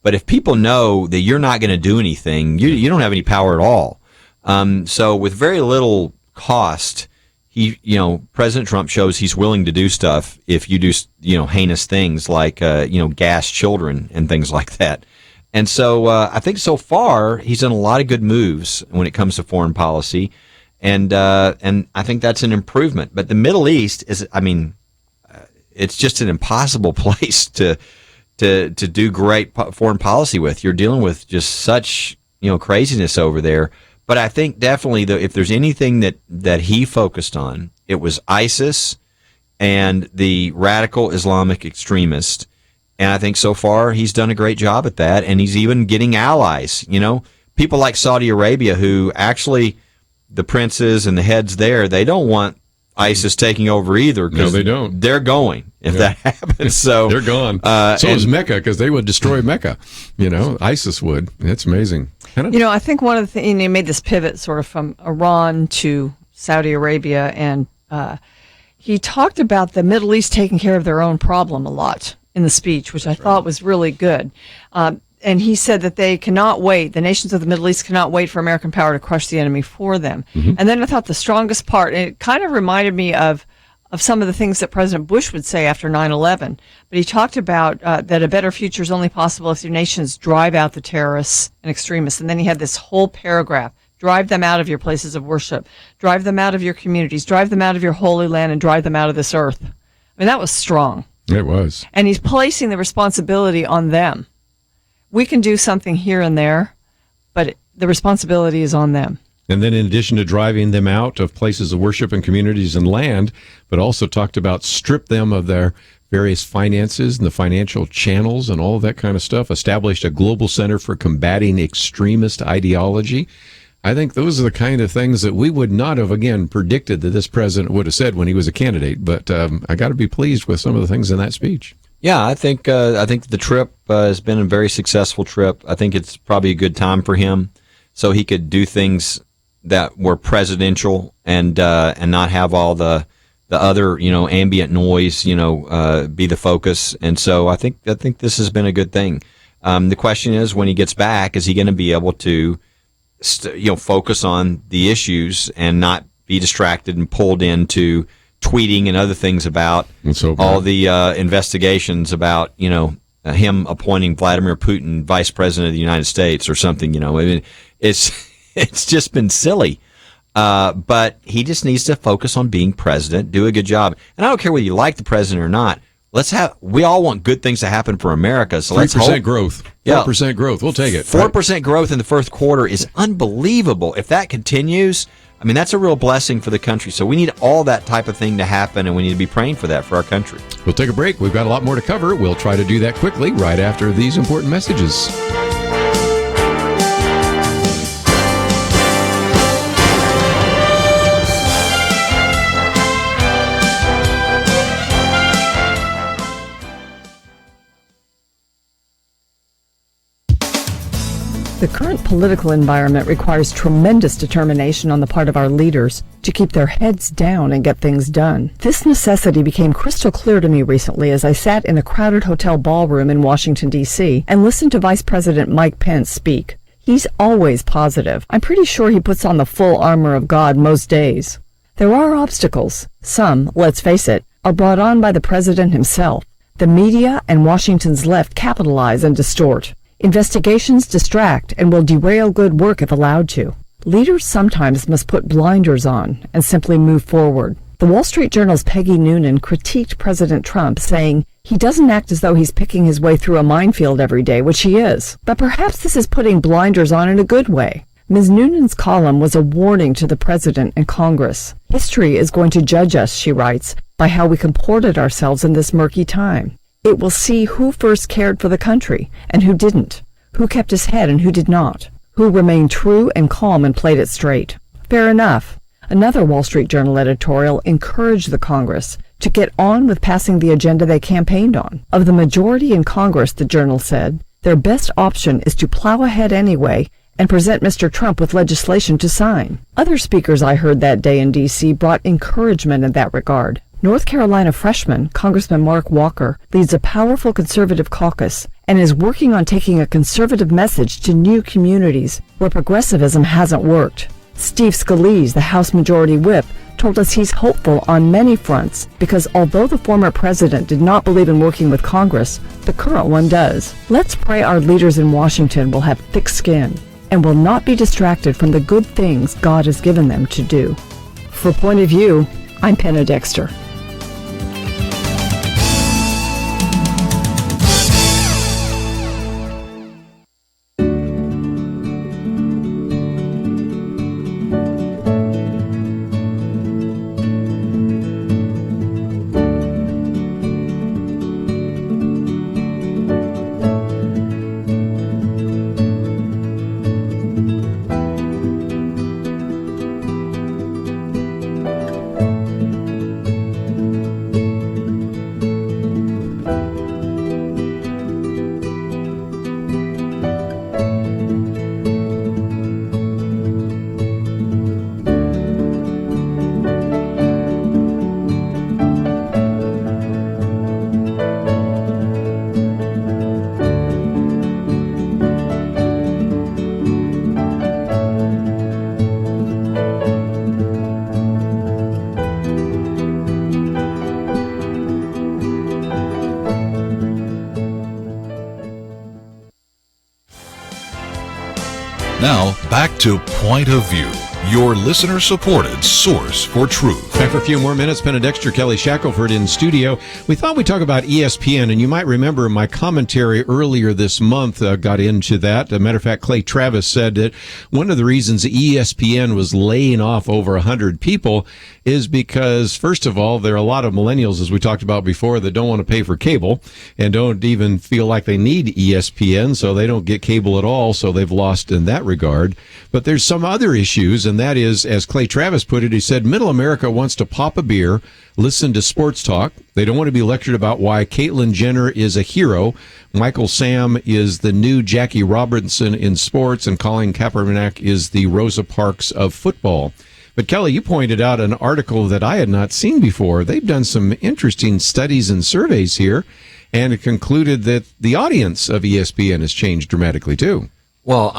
Speaker 3: but if people know that you're not going to do anything, you don't have any power at all. So with very little cost, President Trump shows he's willing to do stuff if you do, heinous things like, gas children and things like that. And so, I think so far he's done a lot of good moves when it comes to foreign policy. And I think that's an improvement. But the Middle East is, it's just an impossible place to do great foreign policy with. You're dealing with just such, craziness over there. But I think definitely if there's anything that he focused on, it was ISIS and the radical Islamic extremists. And I think so far he's done a great job at that. And he's even getting allies, people like Saudi Arabia, who actually the princes and the heads there, they don't want ISIS taking over either.
Speaker 1: No, they don't.
Speaker 3: They're going if that happens. So
Speaker 1: they're gone. So is Mecca, because they would destroy Mecca. ISIS would. It's amazing.
Speaker 2: I think one of the things, he made this pivot sort of from Iran to Saudi Arabia, and he talked about the Middle East taking care of their own problem a lot in the speech, which I thought was really good. And he said that they cannot wait, the nations of the Middle East cannot wait for American power to crush the enemy for them. And then I thought the strongest part, and it kind of reminded me of some of the things that President Bush would say after 9/11. But he talked about that a better future is only possible if your nations drive out the terrorists and extremists. And then he had this whole paragraph: drive them out of your places of worship, drive them out of your communities, drive them out of your holy land, and drive them out of this earth. I mean, that was strong.
Speaker 1: It was.
Speaker 2: And he's placing the responsibility on them. We can do something here and there, but the responsibility is on them.
Speaker 1: And then in addition to driving them out of places of worship and communities and land, but also talked about strip them of their various finances and the financial channels and all of that kind of stuff, established a global center for combating extremist ideology. I think those are the kind of things that we would not have, again, predicted that this president would have said when he was a candidate. But I got to be pleased with some of the things in that speech.
Speaker 3: Yeah, I think the trip has been a very successful trip. I think it's probably a good time for him, so he could do things that were presidential and not have all the other ambient noise be the focus. And so I think this has been a good thing. The question is, when he gets back, is he going to be able to focus on the issues and not be distracted and pulled into tweeting and other things about all the investigations about him appointing Vladimir Putin vice president of the United States or something. It's just been silly. But he just needs to focus on being president, do a good job. And I don't care whether you like the president or not. We all want good things to happen for America. So
Speaker 1: 3% growth. 4% growth. We'll take it.
Speaker 3: 4% growth in the first quarter is unbelievable. If that continues, that's a real blessing for the country. So we need all that type of thing to happen, and we need to be praying for that for our country.
Speaker 1: We'll take a break. We've got a lot more to cover. We'll try to do that quickly right after these important messages.
Speaker 2: The current political environment requires tremendous determination on the part of our leaders to keep their heads down and get things done. This necessity became crystal clear to me recently as I sat in a crowded hotel ballroom in Washington, D.C. and listened to Vice President Mike Pence speak. He's always positive. I'm pretty sure he puts on the full armor of God most days. There are obstacles. Some, let's face it, are brought on by the president himself. The media and Washington's left capitalize and distort. Investigations distract and will derail good work if allowed to. Leaders sometimes must put blinders on and simply move forward. The Wall Street Journal's Peggy Noonan critiqued President Trump, saying he doesn't act as though he's picking his way through a minefield every day, which he is. But perhaps this is putting blinders on in a good way. Ms. Noonan's column was a warning to the president and Congress. History is going to judge us, she writes, by how we comported ourselves in this murky time. It will see who first cared for the country and who didn't, who kept his head and who did not, who remained true and calm and played it straight. Fair enough. Another Wall Street Journal editorial encouraged the Congress to get on with passing the agenda they campaigned on. Of the majority in Congress, the Journal said, their best option is to plow ahead anyway and present Mr. Trump with legislation to sign. Other speakers I heard that day in D.C. brought encouragement in that regard. North Carolina freshman Congressman Mark Walker leads a powerful conservative caucus and is working on taking a conservative message to new communities where progressivism hasn't worked. Steve Scalise, the House Majority Whip, told us he's hopeful on many fronts because although the former president did not believe in working with Congress, the current one does. Let's pray our leaders in Washington will have thick skin and will not be distracted from the good things God has given them to do. For Point of View, I'm Penna Dexter.
Speaker 5: Now, back to Point of View, your listener-supported source for truth.
Speaker 1: Back for a few more minutes. Penna Dexter, Kelly Shackelford in studio. We thought we'd talk about ESPN, and you might remember my commentary earlier this month got into that. As a matter of fact, Clay Travis said that one of the reasons ESPN was laying off over 100 people is because, first of all, there are a lot of millennials, as we talked about before, that don't want to pay for cable and don't even feel like they need ESPN, so they don't get cable at all, so they've lost in that regard. But there's some other issues, and that is, as Clay Travis put it, he said, middle America wants to pop a beer, listen to sports talk. They don't want to be lectured about why Caitlyn Jenner is a hero, Michael Sam is the new Jackie Robinson in sports, and Colin Kaepernick is the Rosa Parks of football. But Kelly, you pointed out an article that I had not seen before. They've done some interesting studies and surveys here, and it concluded that the audience of ESPN has changed dramatically too.
Speaker 3: Well,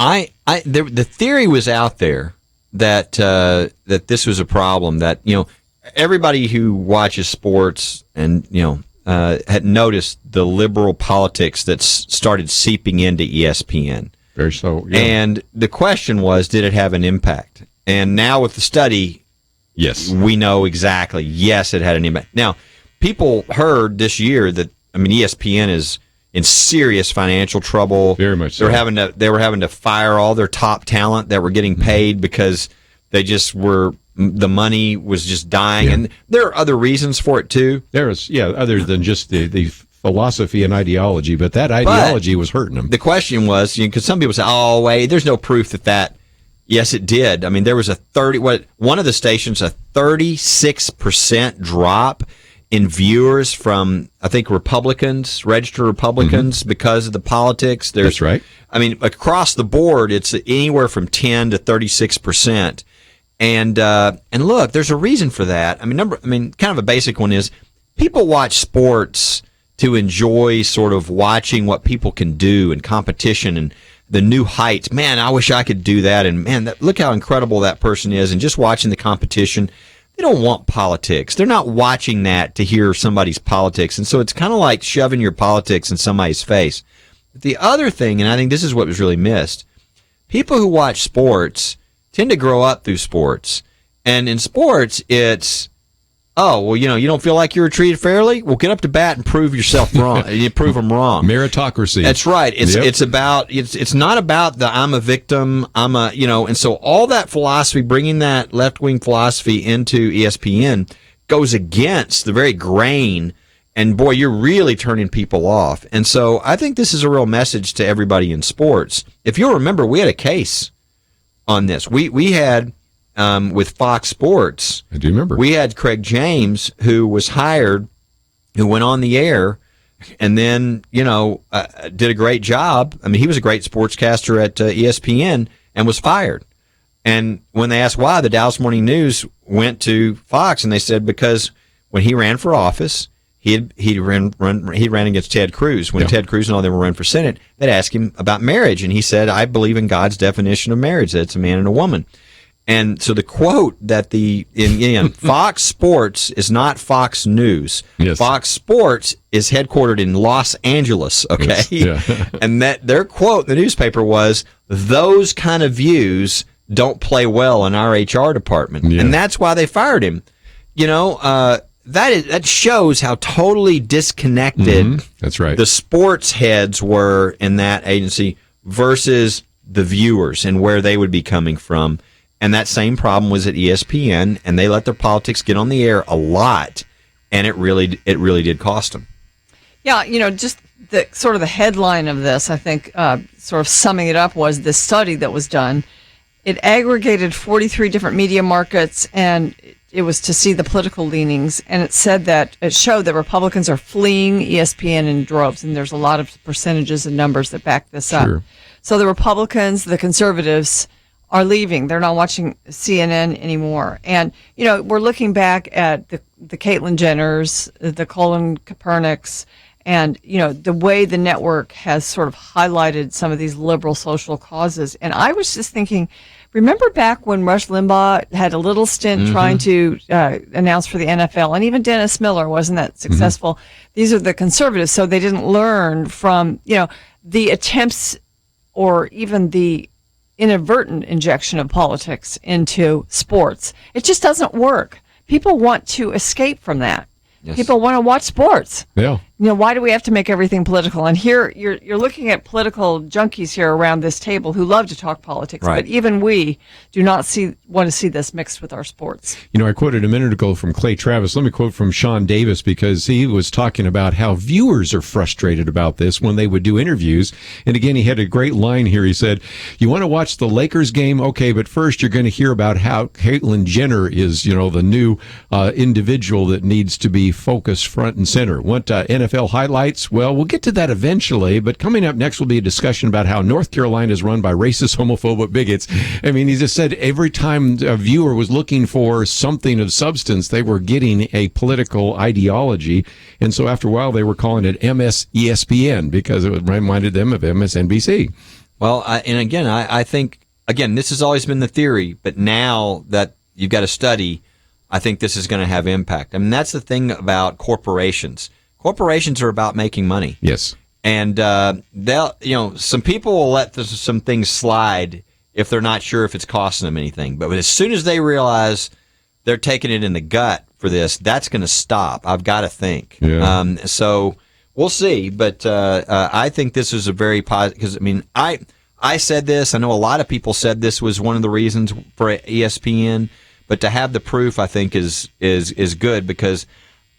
Speaker 3: the theory was out there that that this was a problem, that everybody who watches sports and had noticed the liberal politics that started seeping into ESPN.
Speaker 1: Very so. Yeah.
Speaker 3: And the question was, did it have an impact? And now with the study,
Speaker 1: yes,
Speaker 3: we know exactly. Yes, it had an impact. Now, people heard this year that ESPN is in serious financial trouble.
Speaker 1: Very much so.
Speaker 3: They were having to fire all their top talent that were getting paid because they just were. The money was just dying, and there are other reasons for it too.
Speaker 1: There is, other than just the philosophy and ideology, but that ideology was hurting them.
Speaker 3: The question was, because some people say, "Oh, wait, there's no proof that." Yes, it did. There was one of the stations, a 36% drop in viewers from, I think, Republicans, registered Republicans, because of the politics.
Speaker 1: That's right.
Speaker 3: I mean, across the board, it's anywhere from 10 to 36%. And look, there's a reason for that. I mean, kind of a basic one is people watch sports to enjoy sort of watching what people can do and competition and the new heights. Man, I wish I could do that. And man, look how incredible that person is. And just watching the competition. They don't want politics. They're not watching that to hear somebody's politics. And so it's kind of like shoving your politics in somebody's face. But the other thing, and I think this is what was really missed, people who watch sports tend to grow up through sports. And in sports, it's, oh, well, you don't feel like you were treated fairly? Well, get up to bat and prove yourself wrong. You prove them wrong.
Speaker 1: Meritocracy.
Speaker 3: That's right. It's not about the I'm a victim, and so all that philosophy, bringing that left-wing philosophy into ESPN goes against the very grain, and boy, you're really turning people off. And so I think this is a real message to everybody in sports. If you'll remember, we had a case on this. We had... with Fox Sports.
Speaker 1: I do remember.
Speaker 3: We had Craig James, who was hired, who went on the air, and then, did a great job. I mean, he was a great sportscaster at ESPN and was fired. And when they asked why, the Dallas Morning News went to Fox, and they said because when he ran for office, he ran against Ted Cruz. When Ted Cruz and all them were running for Senate, they'd ask him about marriage, and he said, I believe in God's definition of marriage, that it's a man and a woman. And so the quote that Fox Sports is not Fox News.
Speaker 1: Yes.
Speaker 3: Fox Sports is headquartered in Los Angeles, okay?
Speaker 1: Yes. Yeah.
Speaker 3: And that their quote in the newspaper was, those kind of views don't play well in our HR department. Yeah. And that's why they fired him. That shows how totally disconnected
Speaker 1: that's right.
Speaker 3: the sports heads were in that agency versus the viewers and where they would be coming from. And that same problem was at ESPN, and they let their politics get on the air a lot, and it really did cost them.
Speaker 2: Yeah, just the sort of the headline of this, I think, sort of summing it up, was this study that was done. It aggregated 43 different media markets, and it was to see the political leanings, and it showed that Republicans are fleeing ESPN in droves, and there's a lot of percentages and numbers that back this up.
Speaker 1: Sure.
Speaker 2: So the Republicans, the conservatives, are leaving. They're not watching CNN anymore. And, we're looking back at the Caitlyn Jenners, the Colin Kaepernicks, and, the way the network has sort of highlighted some of these liberal social causes. And I was just thinking, remember back when Rush Limbaugh had a little stint trying to announce for the NFL, and even Dennis Miller wasn't that successful. These are the conservatives, so they didn't learn from, the attempts or even the inadvertent injection of politics into sports. It just doesn't work. People want to escape from that. Yes. People want to watch sports.
Speaker 1: Yeah.
Speaker 2: Why do we have to make everything political? And here you're looking at political junkies here around this table who love to talk politics,
Speaker 3: right.
Speaker 2: But even we do not want to see this mixed with our sports.
Speaker 1: I quoted a minute ago from Clay Travis. Let me quote from Sean Davis, because he was talking about how viewers are frustrated about this when they would do interviews. And again, he had a great line here. He said, you want to watch the Lakers game? Okay, but first you're going to hear about how Caitlyn Jenner is, the new individual that needs to be focused front and center. Want NFL highlights? Well, we'll get to that eventually, but coming up next will be a discussion about how North Carolina is run by racist, homophobic bigots. I mean, he just said every time a viewer was looking for something of substance, they were getting a political ideology. And so after a while, they were calling it MS-ESPN because it reminded them of MSNBC.
Speaker 3: Well, I think, this has always been the theory, but now that you've got a study, I think this is going to have impact. I mean, that's the thing about corporations. Corporations are about making money.
Speaker 1: Yes.
Speaker 3: And some people will let some things slide if they're not sure if it's costing them anything. But as soon as they realize they're taking it in the gut for this, that's going to stop. I've got to think.
Speaker 1: Yeah.
Speaker 3: So we'll see. But I think this is a very positive, because, I said this. I know a lot of people said this was one of the reasons for ESPN. But to have the proof, I think, is good, because,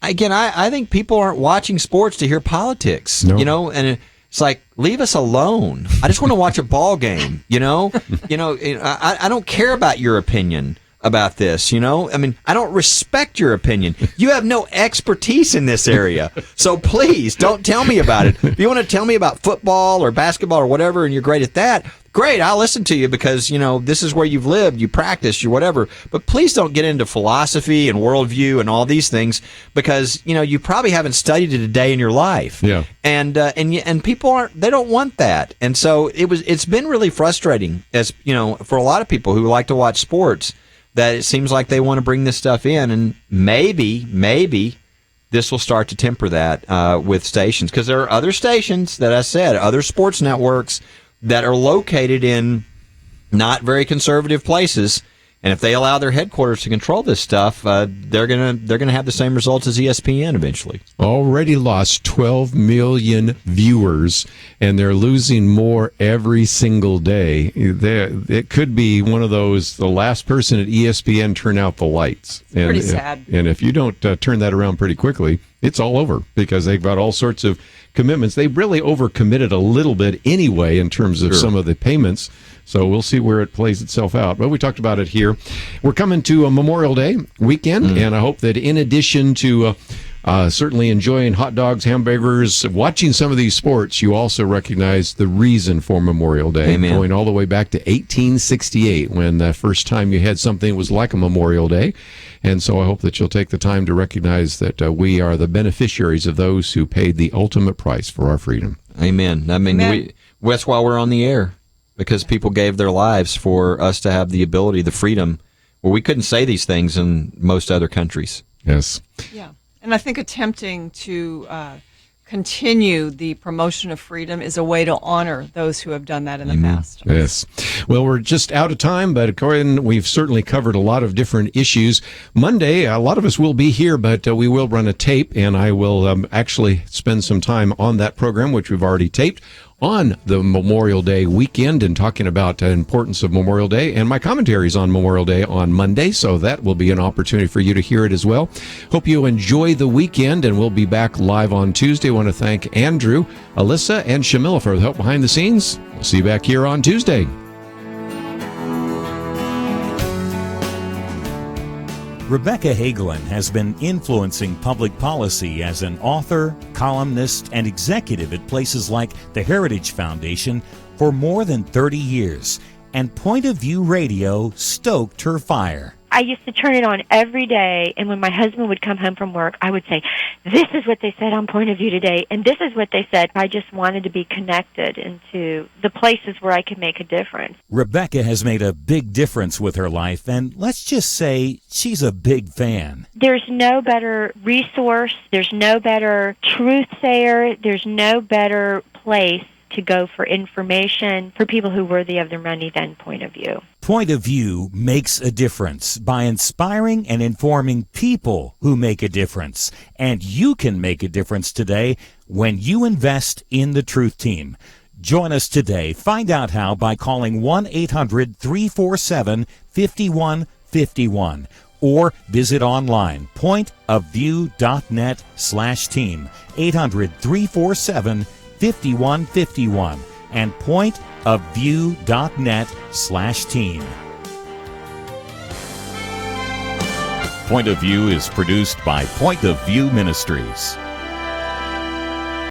Speaker 3: again, I think people aren't watching sports to hear politics,
Speaker 1: no.
Speaker 3: And it's like, leave us alone. I just want to watch a ball game, I don't care about your opinion about this, you know? I mean, I don't respect your opinion. You have no expertise in this area. So please don't tell me about it. If you want to tell me about football or basketball or whatever and you're great at that, great, I'll listen to you because, you know, this is where you've lived, you practice, you whatever. But please don't get into philosophy and worldview and all these things because, you know, you probably haven't studied it a day in your life.
Speaker 1: Yeah.
Speaker 3: And people they don't want that. And so it's been really frustrating as, you know, for a lot of people who like to watch sports that it seems like they want to bring this stuff in, and maybe this will start to temper that with stations, because there are other stations that I said, other sports networks that are located in not very conservative places, and if they allow their headquarters to control this stuff, they're gonna have the same results as ESPN eventually.
Speaker 1: Already lost 12 million viewers, and they're losing more every single day. It could be one of those, the last person at ESPN turn out the lights. And,
Speaker 2: pretty sad.
Speaker 1: And if you don't turn that around pretty quickly, it's all over because they've got all sorts of commitments. They've really overcommitted a little bit anyway in terms of some of the payments. So we'll see where it plays itself out. But we talked about it here. We're coming to a Memorial Day weekend, and I hope that in addition to certainly enjoying hot dogs, hamburgers, watching some of these sports, you also recognize the reason for Memorial Day.
Speaker 3: Amen.
Speaker 1: Going all the way back to 1868, when the first time you had something that was like a Memorial Day. And so I hope that you'll take the time to recognize that we are the beneficiaries of those who paid the ultimate price for our freedom.
Speaker 3: Amen. I mean, that's why we're on the air, because people gave their lives for us to have the ability, the freedom, where we couldn't say these things in most other countries.
Speaker 1: Yes.
Speaker 2: Yeah. And I think attempting to continue the promotion of freedom is a way to honor those who have done that in the past.
Speaker 1: Yes. Well, we're just out of time, but Corinne, we've certainly covered a lot of different issues. Monday, a lot of us will be here, but we will run a tape, and I will actually spend some time on that program, which we've already taped, on the Memorial Day weekend and talking about the importance of Memorial Day, and my commentaries on Memorial Day on Monday, so that will be an opportunity for you to hear it as well. Hope you enjoy the weekend, and we'll be back live on Tuesday. I want to thank Andrew, Alyssa, and Shamila for the help behind the scenes. We'll see you back here on Tuesday.
Speaker 6: Rebecca Hagelin has been influencing public policy as an author, columnist, and executive at places like the Heritage Foundation for more than 30 years, and Point of View Radio stoked her fire.
Speaker 7: I used to turn it on every day, and when my husband would come home from work, I would say, this is what they said on Point of View today, and this is what they said. I just wanted to be connected into the places where I could make a difference.
Speaker 6: Rebecca has made a big difference with her life, and let's just say she's a big fan.
Speaker 7: There's no better resource, there's no better truth sayer, there's no better place to go for information for people who are worthy of their money than Point of View.
Speaker 6: Point of View makes a difference by inspiring and informing people who make a difference. And you can make a difference today when you invest in the Truth Team. Join us today. Find out how by calling 1-800-347-5151 or visit online, pointofview.net/team, 800-347-5151 and pointofview.net/team. Point of View is produced by Point of View Ministries.